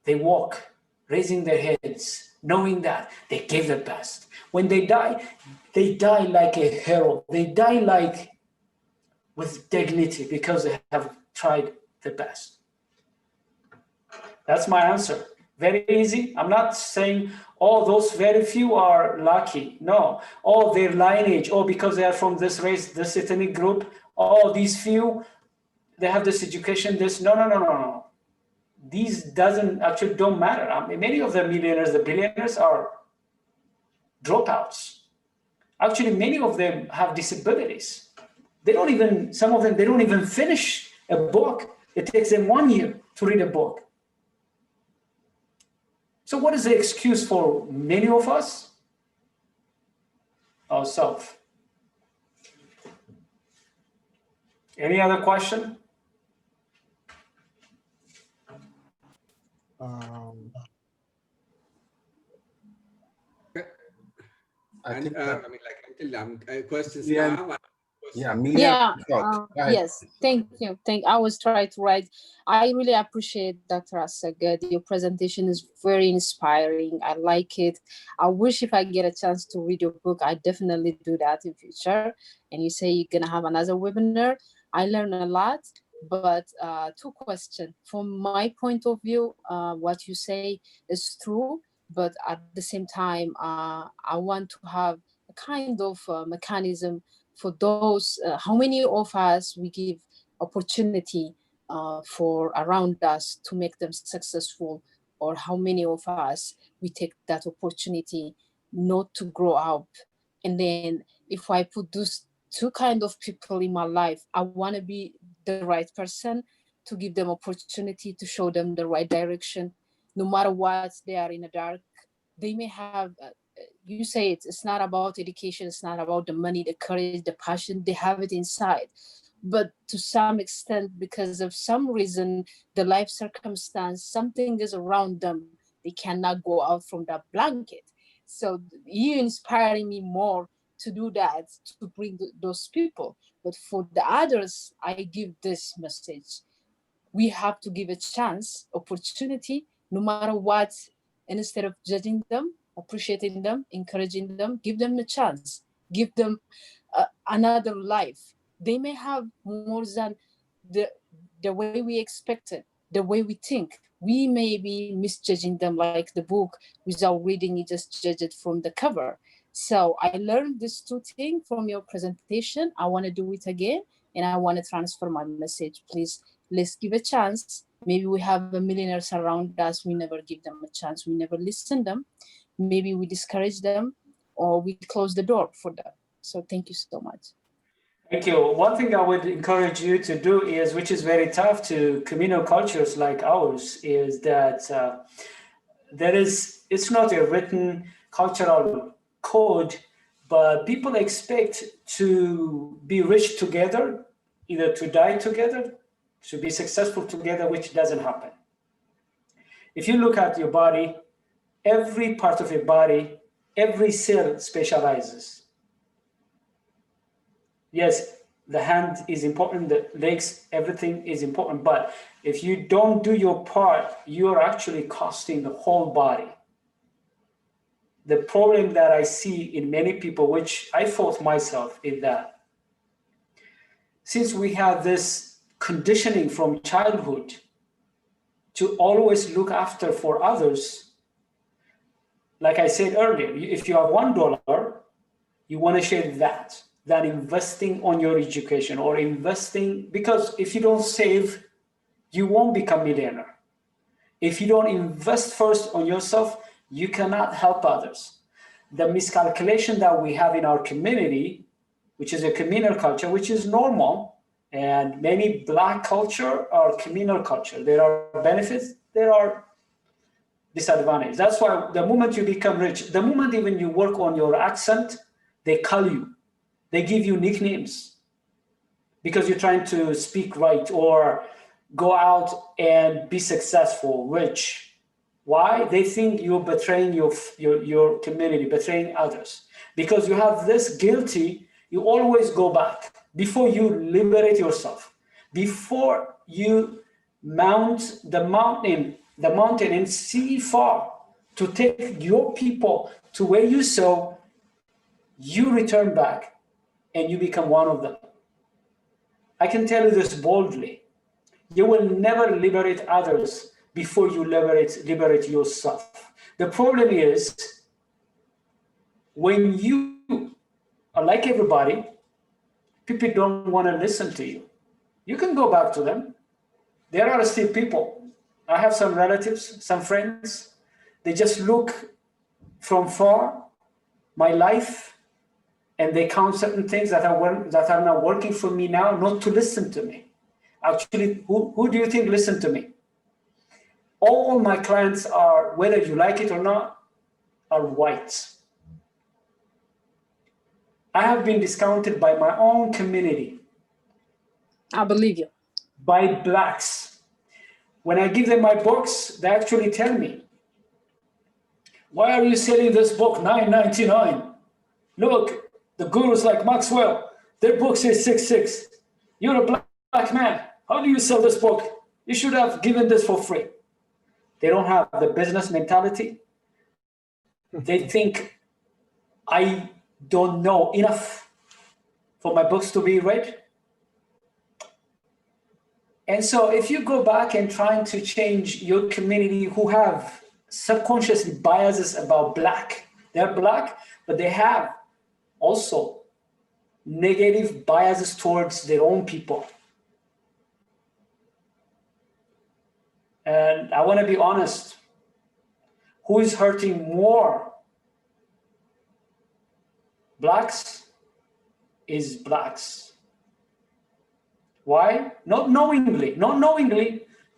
Speaker 5: They walk, raising their heads, knowing that they gave their best. When they die like a hero. They die like with dignity because they have tried their best. That's my answer. Very easy. I'm not saying, oh, those very few are lucky. No. Oh, their lineage. Oh, because they are from this race, this ethnic group. Oh, these few, they have this education, this. No. These don't matter. I mean, many of the millionaires, the billionaires are dropouts. Actually, many of them have disabilities. Some of them, they don't even finish a book. It takes them 1 year to read a book. So what is the excuse for many of us? Ourselves. Any other question?
Speaker 6: Questions
Speaker 7: Yeah.
Speaker 6: now.
Speaker 7: Yes, thank you. I was trying to write. I really appreciate Dr. Asagad. Your presentation is very inspiring. I like it. I wish if I get a chance to read your book, I definitely do that in future. And you say you're gonna have another webinar. I learned a lot, but 2 questions. From my point of view, what you say is true, but at the same time, I want to have a kind of mechanism for those, how many of us we give opportunity for around us to make them successful, or how many of us we take that opportunity not to grow up. And then if I put those 2 kind of people in my life, I want to be the right person to give them opportunity, to show them the right direction, no matter what they are in the dark. They may have, you say it's not about education, it's not about the money, the courage, the passion, they have it inside. But to some extent, because of some reason, the life circumstance, something is around them, they cannot go out from that blanket. So you inspiring me more to do that, to bring those people. But for the others, I give this message. We have to give a chance, opportunity, no matter what, and instead of judging them, appreciating them, encouraging them, give them a chance, give them another life. They may have more than the way we expected, the way we think. We may be misjudging them like the book without reading it, just judge it from the cover. So I learned these 2 things from your presentation. I want to do it again, and I want to transfer my message. Please, let's give a chance. Maybe we have millionaires around us. We never give them a chance. We never listen to them. Maybe we discourage them, or we close the door for them. So thank you so much.
Speaker 5: Thank you. One thing I would encourage you to do is, which is very tough to communal cultures like ours, is that it's not a written cultural code, but people expect to be rich together, either to die together, to be successful together, which doesn't happen. If you look at your body, every part of your body, every cell specializes. Yes, the hand is important, the legs, everything is important, but if you don't do your part, you're actually costing the whole body. The problem that I see in many people, which I thought myself, is that since we have this conditioning from childhood to always look after for others, like I said earlier, if you have $1, you want to share that than investing on your education or investing, because if you don't save, you won't become millionaire. If you don't invest first on yourself, you cannot help others. The miscalculation that we have in our community, which is a communal culture, which is normal, and many Black culture are communal culture. There are benefits, there are disadvantages. That's why the moment you become rich, the moment even you work on your accent, they call you, they give you nicknames because you're trying to speak right or go out and be successful, rich. Why? They think you're betraying your community, betraying others. Because you have this guilty, you always go back. Before you liberate yourself, before you mount the mountain and see far to take your people to where you saw, you return back and you become one of them. I can tell you this boldly. You will never liberate others before you liberate yourself. The problem is when you are like everybody, people don't want to listen to you. You can go back to them. There are still people. I have some relatives, some friends. They just look from far, my life, and they count certain things that are not working for me now, not to listen to me. Actually, who do you think listen to me? All my clients are, whether you like it or not, are white. I have been discounted by my own community.
Speaker 7: I believe you.
Speaker 5: By Blacks. When I give them my books, they actually tell me, why are you selling this book $9.99? Look, the gurus like Maxwell, their book says 6.6. You're a black man. How do you sell this book? You should have given this for free. They don't have the business mentality. They think I don't know enough for my books to be read. And so if you go back and trying to change your community who have subconsciously biases about Black, they're Black, but they have also negative biases towards their own people. And I want to be honest, who is hurting more? Blacks is Blacks. Why? Not knowingly,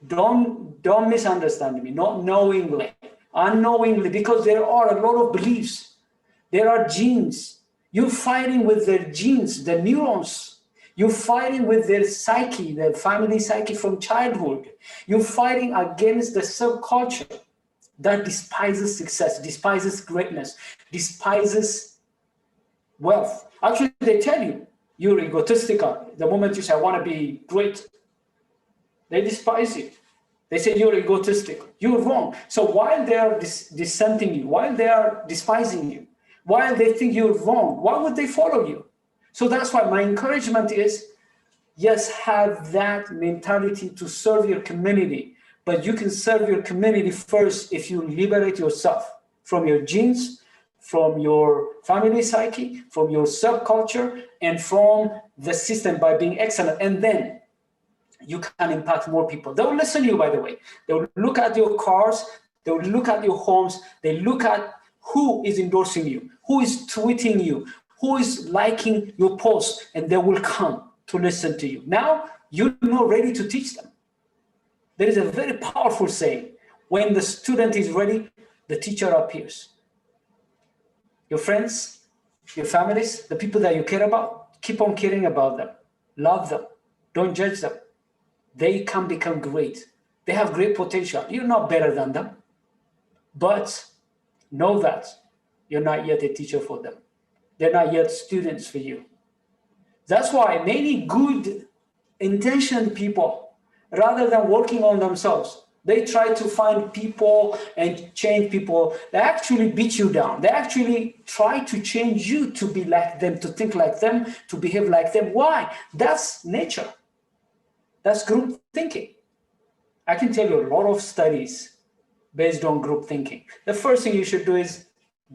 Speaker 5: don't misunderstand me, not knowingly, unknowingly, because there are a lot of beliefs. There are genes. You're fighting with their genes, the neurons. You're fighting with their psyche, their family psyche from childhood. You're fighting against the subculture that despises success, despises greatness, despises wealth. Actually, they tell you, you're egotistical. The moment you say, I want to be great, they despise you. They say you're egotistic. You're wrong. So while they are dissenting you, while they are despising you, while they think you're wrong, why would they follow you? So that's why my encouragement is, yes, have that mentality to serve your community, but you can serve your community first if you liberate yourself from your genes, from your family psyche, from your subculture, and from the system by being excellent. And then you can impact more people. They will listen to you, by the way. They will look at your cars, they will look at your homes, they look at who is endorsing you, who is tweeting you, who is liking your post, and they will come to listen to you. Now, you're not ready to teach them. There is a very powerful saying, when the student is ready, the teacher appears. Your friends, your families, the people that you care about, keep on caring about them. Love them. Don't judge them. They can become great. They have great potential. You're not better than them. But know that you're not yet a teacher for them. They're not yet students for you. That's why many good intentioned people, rather than working on themselves, they try to find people and change people. They actually beat you down. They actually try to change you to be like them, to think like them, to behave like them. Why? That's nature. That's group thinking. I can tell you a lot of studies based on group thinking. The first thing you should do is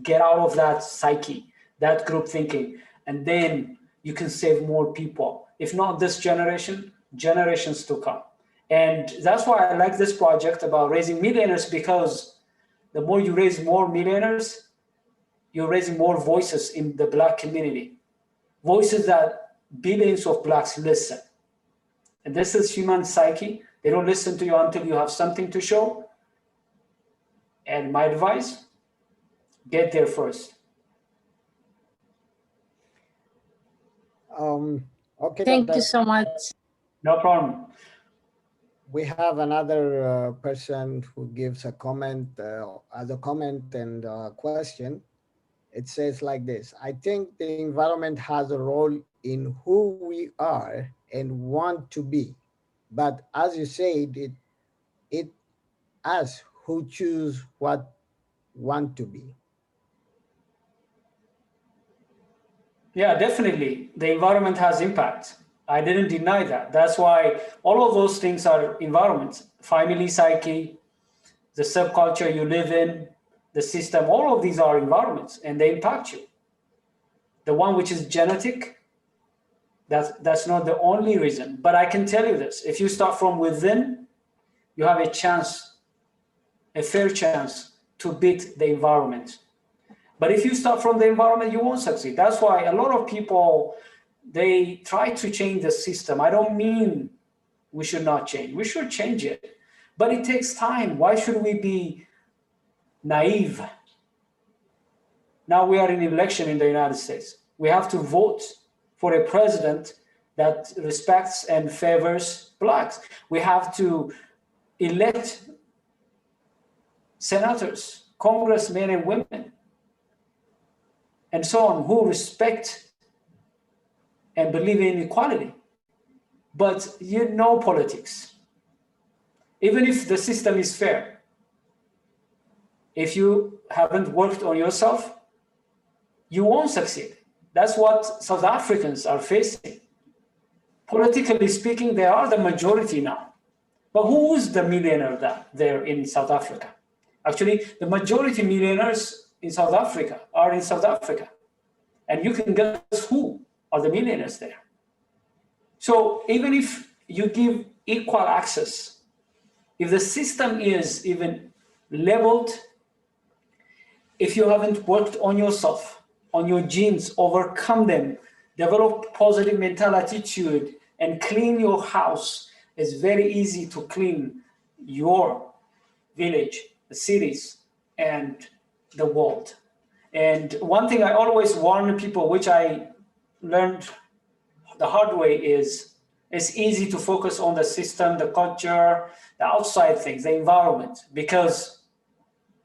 Speaker 5: get out of that psyche, that group thinking, and then you can save more people. If not this generation, generations to come. And that's why I like this project about raising millionaires, because the more you raise more millionaires, you're raising more voices in the Black community, voices that billions of Blacks listen. And this is human psyche. They don't listen to you until you have something to show. And my advice, get there first.
Speaker 4: Okay.
Speaker 7: Thank you so much.
Speaker 5: No problem.
Speaker 4: We have another person who gives a comment, as a comment and a question. It says like this: I think the environment has a role in who we are and want to be. But as you said, it us who choose what want to be.
Speaker 5: Yeah, definitely. The environment has impact. I didn't deny that. That's why all of those things are environments: family psyche, the subculture you live in, the system. All of these are environments, and they impact you. The one which is genetic, that's not the only reason. But I can tell you this: if you start from within, you have a chance, a fair chance to beat the environment. But if you start from the environment, you won't succeed. That's why a lot of people, they try to change the system. I don't mean we should not change. We should change it. But it takes time. Why should we be naive? Now we are in election in the United States. We have to vote for a president that respects and favors Blacks. We have to elect senators, congressmen and women, and so on, who respect and believe in equality. But you know politics. Even if the system is fair, if you haven't worked on yourself, you won't succeed. That's what South Africans are facing. Politically speaking, they are the majority now. But who is the millionaire there in South Africa? Actually, the majority millionaires in South Africa are in South Africa. And you can guess who are the millionaires there. So even if you give equal access, if the system is even leveled, if you haven't worked on yourself, on your genes, overcome them, develop positive mental attitude, and clean your house, it's very easy to clean your village, the cities, and the world. And one thing I always warn people, which I learned the hard way, is it's easy to focus on the system, the culture, the outside things, the environment, because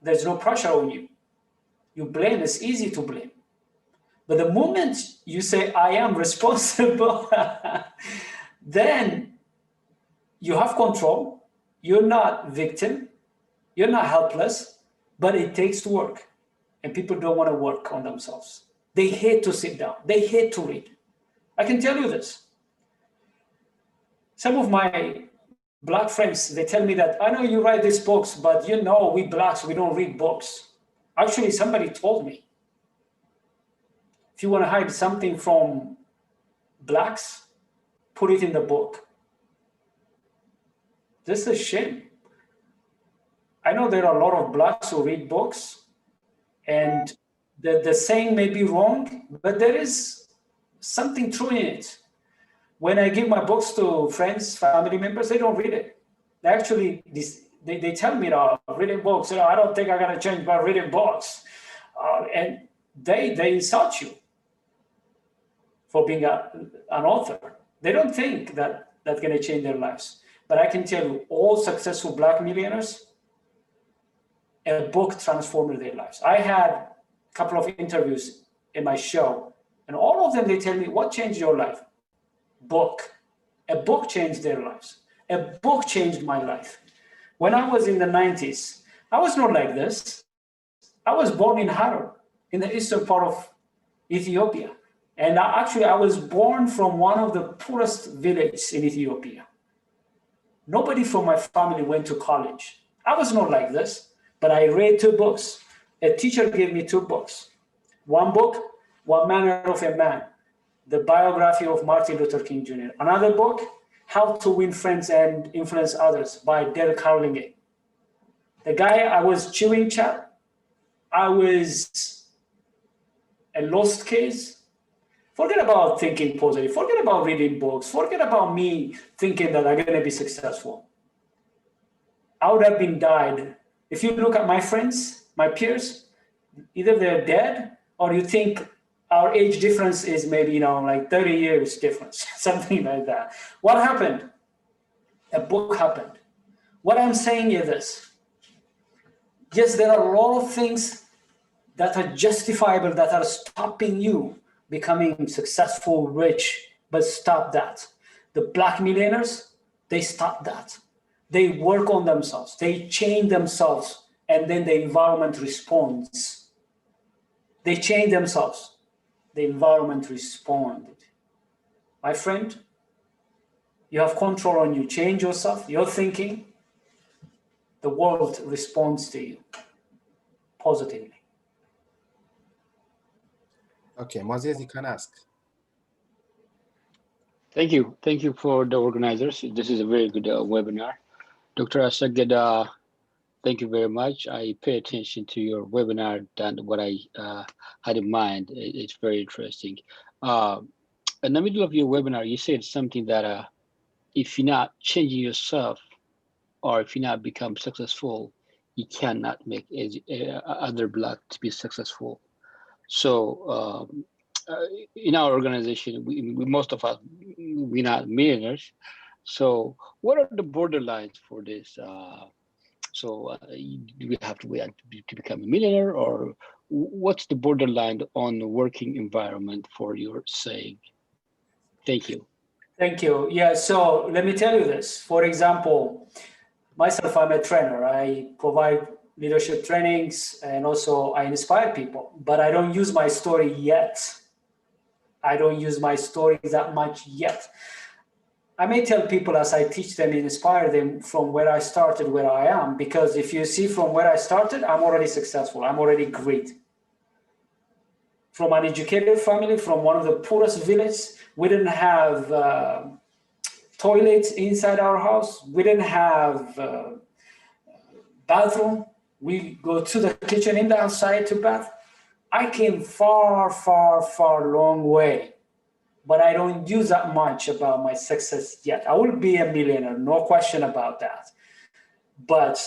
Speaker 5: there's no pressure on you. You blame, it's easy to blame. But the moment you say, I am responsible, then you have control. You're not victim. You're not helpless, but it takes work. And people don't want to work on themselves. They hate to sit down. They hate to read. I can tell you this. Some of my Black friends, they tell me that, I know you write these books, but you know, we Blacks, we don't read books. Actually, somebody told me, if you want to hide something from Blacks, put it in the book. This is a shame. I know there are a lot of Blacks who read books, and the saying may be wrong, but there is something true in it. When I give my books to friends, family members, they don't read it. They actually, they tell me, reading books, I don't think I'm going to change by reading books. And they insult you for being an author. They don't think that that's going to change their lives. But I can tell you, all successful Black millionaires, a book transformed their lives. I had a couple of interviews in my show, and all of them, they tell me, what changed your life? Book. A book changed their lives. A book changed my life. When I was in the 90s, I was not like this. I was born in Harar, in the eastern part of Ethiopia. And I was born from one of the poorest villages in Ethiopia. Nobody from my family went to college. I was not like this. But I read 2 books. A teacher gave me 2 books. One book, One Manner of a Man, the biography of Martin Luther King Jr. Another book, How to Win Friends and Influence Others by Dale Carnegie. The guy, I was chewing chat. I was a lost case. Forget about thinking positive. Forget about reading books. Forget about me thinking that I'm going to be successful. I would have been died. If you look at my friends, my peers, either they're dead or you think our age difference is maybe, like 30 years difference, something like that. What happened? A book happened. What I'm saying is this. Yes, there are a lot of things that are justifiable that are stopping you becoming successful, rich, but stop that. The Black millionaires, they stop that. They work on themselves, they change themselves, and then the environment responds. They change themselves, the environment responded. My friend, you have control on you. Change yourself, your thinking, the world responds to you positively.
Speaker 8: Okay, Moses, you can ask.
Speaker 9: Thank you. Thank you for the organizers. This is a very good webinar. Dr. Asaged, thank you very much. I pay attention to your webinar than what I had in mind. It's very interesting. In the middle of your webinar, you said something that if you're not changing yourself or if you not become successful, you cannot make other Black to be successful. So in our organization, we most of us, we're not millionaires. So what are the borderlines for this? Do we have to wait to become a millionaire, or what's the borderline on the working environment for your saying? Thank you.
Speaker 5: Thank you. Yeah, so let me tell you this. For example, myself, I'm a trainer. I provide leadership trainings and also I inspire people, but I don't use my story yet. I don't use my story that much yet. I may tell people as I teach them and inspire them from where I started, where I am, because if you see from where I started, I'm already successful. I'm already great. From an educated family, from one of the poorest villages, we didn't have toilets inside our house. We didn't have bathroom. We go to the kitchen in the outside to bath. I came far, far, far long way, but I don't use that much about my success yet. I will be a millionaire, no question about that. But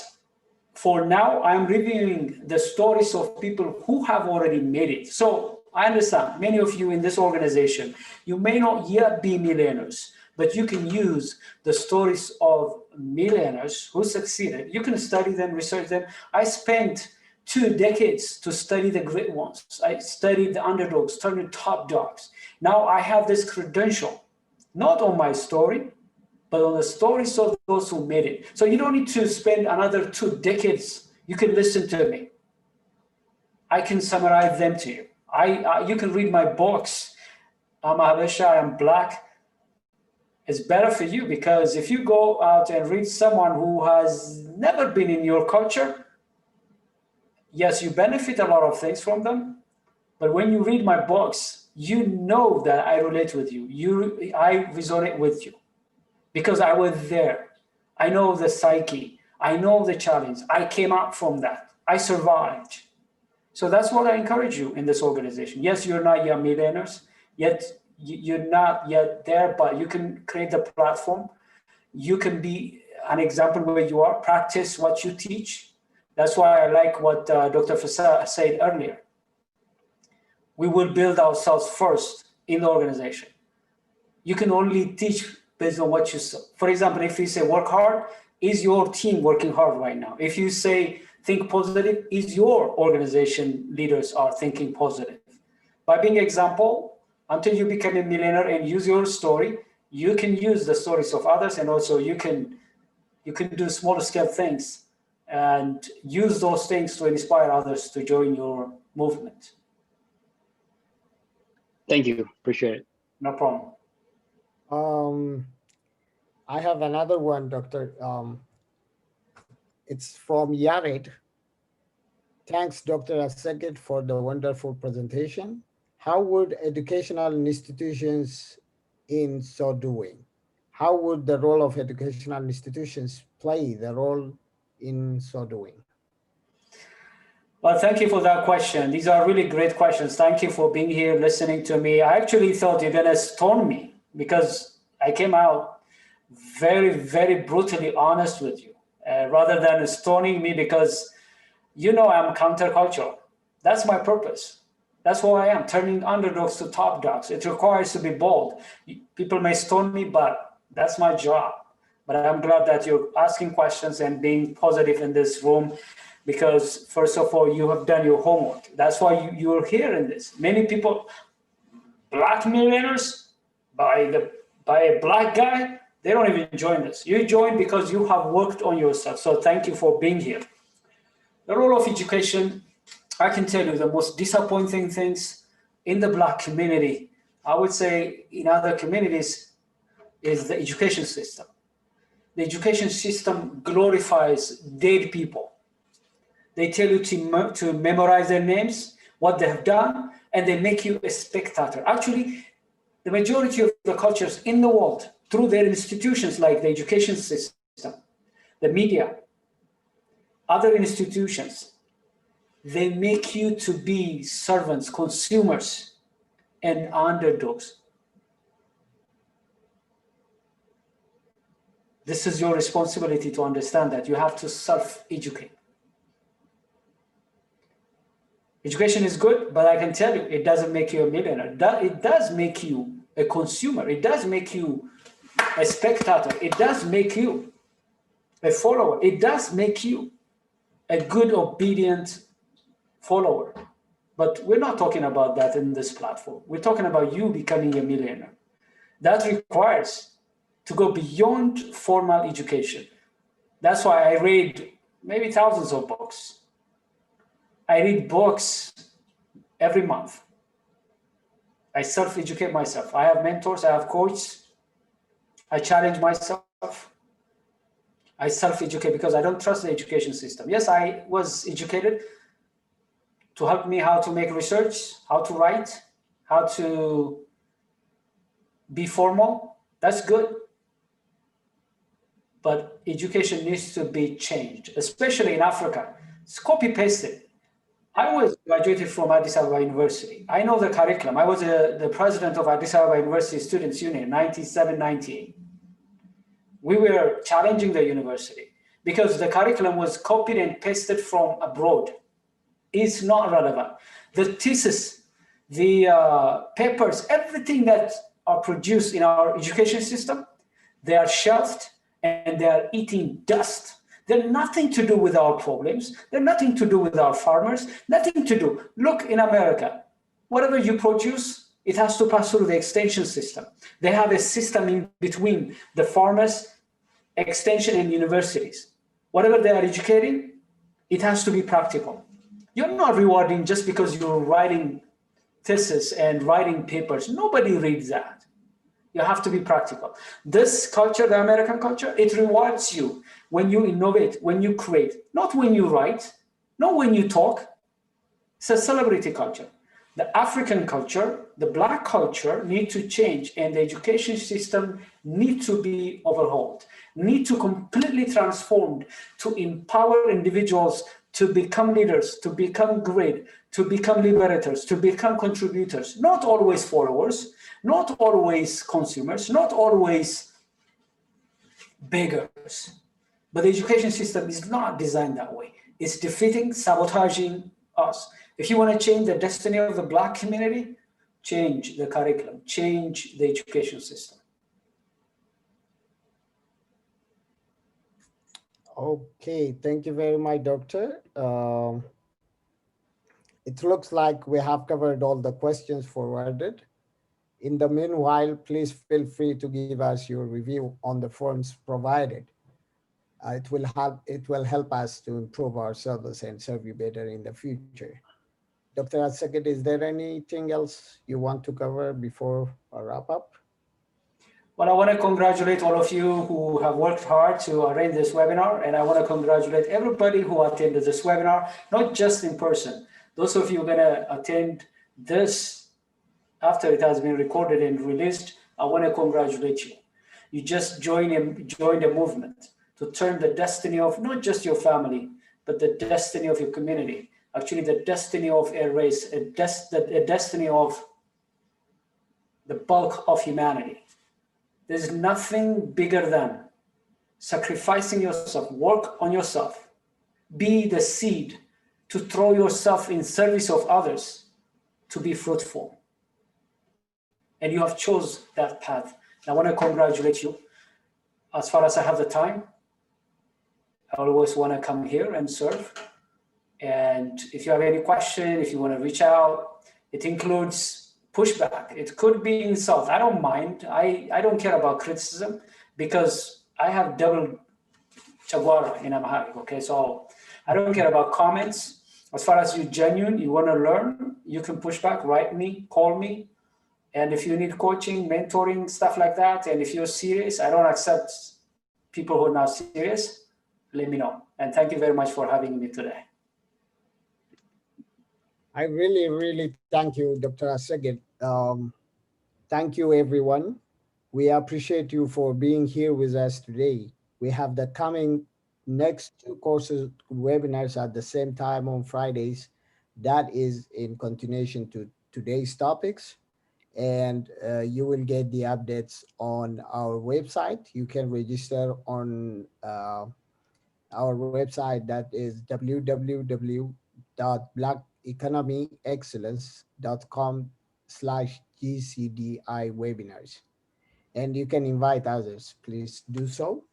Speaker 5: for now, I'm reviewing the stories of people who have already made it. So I understand many of you in this organization, you may not yet be millionaires, but you can use the stories of millionaires who succeeded. You can study them, research them. I spent 2 decades to study the great ones. I studied the underdogs, studied top dogs. Now I have this credential, not on my story, but on the stories of those who made it. So you don't need to spend another 2 decades. You can listen to me. I can summarize them to you. You can read my books. I'm Habesha, I'm Black. It's better for you because if you go out and read someone who has never been in your culture, yes, you benefit a lot of things from them. But when you read my books, you know that I relate with you. I resonate with you because I was there. I know the psyche. I know the challenge. I came out from that. I survived. So that's what I encourage you in this organization. Yes, you're not yet millionaires, yet you're not yet there, but you can create the platform. You can be an example where you are, practice what you teach. That's why I like what Dr. Fasa said earlier. We will build ourselves first in the organization. You can only teach based on what you say. For example, if you say work hard, is your team working hard right now? If you say think positive, is your organization leaders are thinking positive? By being example, until you become a millionaire and use your story, you can use the stories of others, and also you can do smaller scale things and use those things to inspire others to join your movement.
Speaker 9: Thank you. Appreciate it.
Speaker 5: No problem.
Speaker 4: I have another one, Doctor. It's from Yared. Thanks, Dr. Asaged, for the wonderful presentation. How would educational institutions in so doing? how would the role of educational institutions play the role in so doing?
Speaker 5: Well, thank you for that question. These are really great questions. Thank you for being here, listening to me. I actually thought you're going to stone me because I came out very, very brutally honest with you, rather than stoning me because you know I'm countercultural. That's my purpose. That's who I am, turning underdogs to top dogs. It requires to be bold. People may stone me, but that's my job. But I'm glad that you're asking questions and being positive in this room, because first of all, you have done your homework. That's why you're here in this. Many people, black millionaires, by a black guy, they don't even join this. You join because you have worked on yourself. So thank you for being here. The role of education, I can tell you the most disappointing things in the black community, I would say in other communities, is the education system. The education system glorifies dead people. They tell you to memorize their names, what they have done, and they make you a spectator. Actually, the majority of the cultures in the world, through their institutions like the education system, the media, other institutions, they make you to be servants, consumers, and underdogs. This is your responsibility to understand that. You have to self-educate. Education is good, but I can tell you, it doesn't make you a millionaire. It does make you a consumer. It does make you a spectator. It does make you a follower. It does make you a good, obedient follower. But we're not talking about that in this platform. We're talking about you becoming a millionaire. That requires to go beyond formal education. That's why I read maybe thousands of books. I read books every month. I self-educate myself. I have mentors, I have coaches. I challenge myself. I self-educate because I don't trust the education system. Yes, I was educated to help me how to make research, how to write, how to be formal. That's good. But education needs to be changed, especially in Africa. It's copy-pasted. I was graduated from Addis Ababa University. I know the curriculum. I was the president of Addis Ababa University Students' Union, 97-98. We were challenging the university because the curriculum was copied and pasted from abroad. It's not relevant. The thesis, the papers, everything that are produced in our education system, they are shelved and they are eating dust. They're nothing to do with our problems. They're nothing to do with our farmers, nothing to do. Look in America, whatever you produce, it has to pass through the extension system. They have a system in between the farmers, extension, and universities. Whatever they are educating, it has to be practical. You're not rewarding just because you're writing thesis and writing papers. Nobody reads that. You have to be practical. This culture, the American culture, it rewards you when you innovate, when you create, not when you write, not when you talk. It's a celebrity culture. The African culture, the Black culture need to change, and the education system need to be overhauled, need to completely transformed to empower individuals to become leaders, to become great, to become liberators, to become contributors, not always followers, not always consumers, not always beggars. But the education system is not designed that way. It's defeating, sabotaging us. If you want to change the destiny of the Black community, change the curriculum, change the education system.
Speaker 4: Okay, thank you very much, Doctor. It looks like we have covered all the questions forwarded. In the meanwhile, please feel free to give us your review on the forms provided. It will help us to improve our service and serve you better in the future. Dr. Asakit, is there anything else you want to cover before I wrap up?
Speaker 5: Well, I want to congratulate all of you who have worked hard to arrange this webinar, and I want to congratulate everybody who attended this webinar, not just in person. Those of you who are going to attend this after it has been recorded and released, I want to congratulate you. You just join the movement to turn the destiny of not just your family, but the destiny of your community, actually the destiny of a race, a destiny of the bulk of humanity. There's nothing bigger than sacrificing yourself, work on yourself, be the seed to throw yourself in service of others to be fruitful. And you have chose that path. And I want to congratulate you. As far as I have the time, I always want to come here and serve. And if you have any question, if you want to reach out, it includes pushback. It could be insult. I don't mind. I don't care about criticism because I have double chagwara in Amharic, okay? So I don't care about comments. As far as you're genuine, you want to learn, you can push back, write me, call me. And if you need coaching, mentoring, stuff like that, and if you're serious, I don't accept people who are not serious, let me know. And thank you very much for having me today.
Speaker 4: I really, really thank you, Dr. Asseged. Thank you, everyone. We appreciate you for being here with us today. We have the coming next 2 courses webinars at the same time on Fridays. That is in continuation to today's topics. And you will get the updates on our website. You can register on our website, that is www.blackeconomyexcellence.com/GCDI webinars. And you can invite others. Please do so.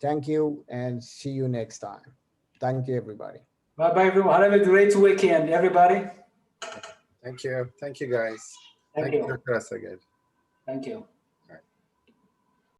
Speaker 4: Thank you and see you next time. Thank you, everybody.
Speaker 5: Bye-bye, everyone. Have a great weekend, everybody.
Speaker 8: Thank you. Thank you, guys.
Speaker 5: Thank you.
Speaker 8: Dr. Asseged.
Speaker 5: Thank you.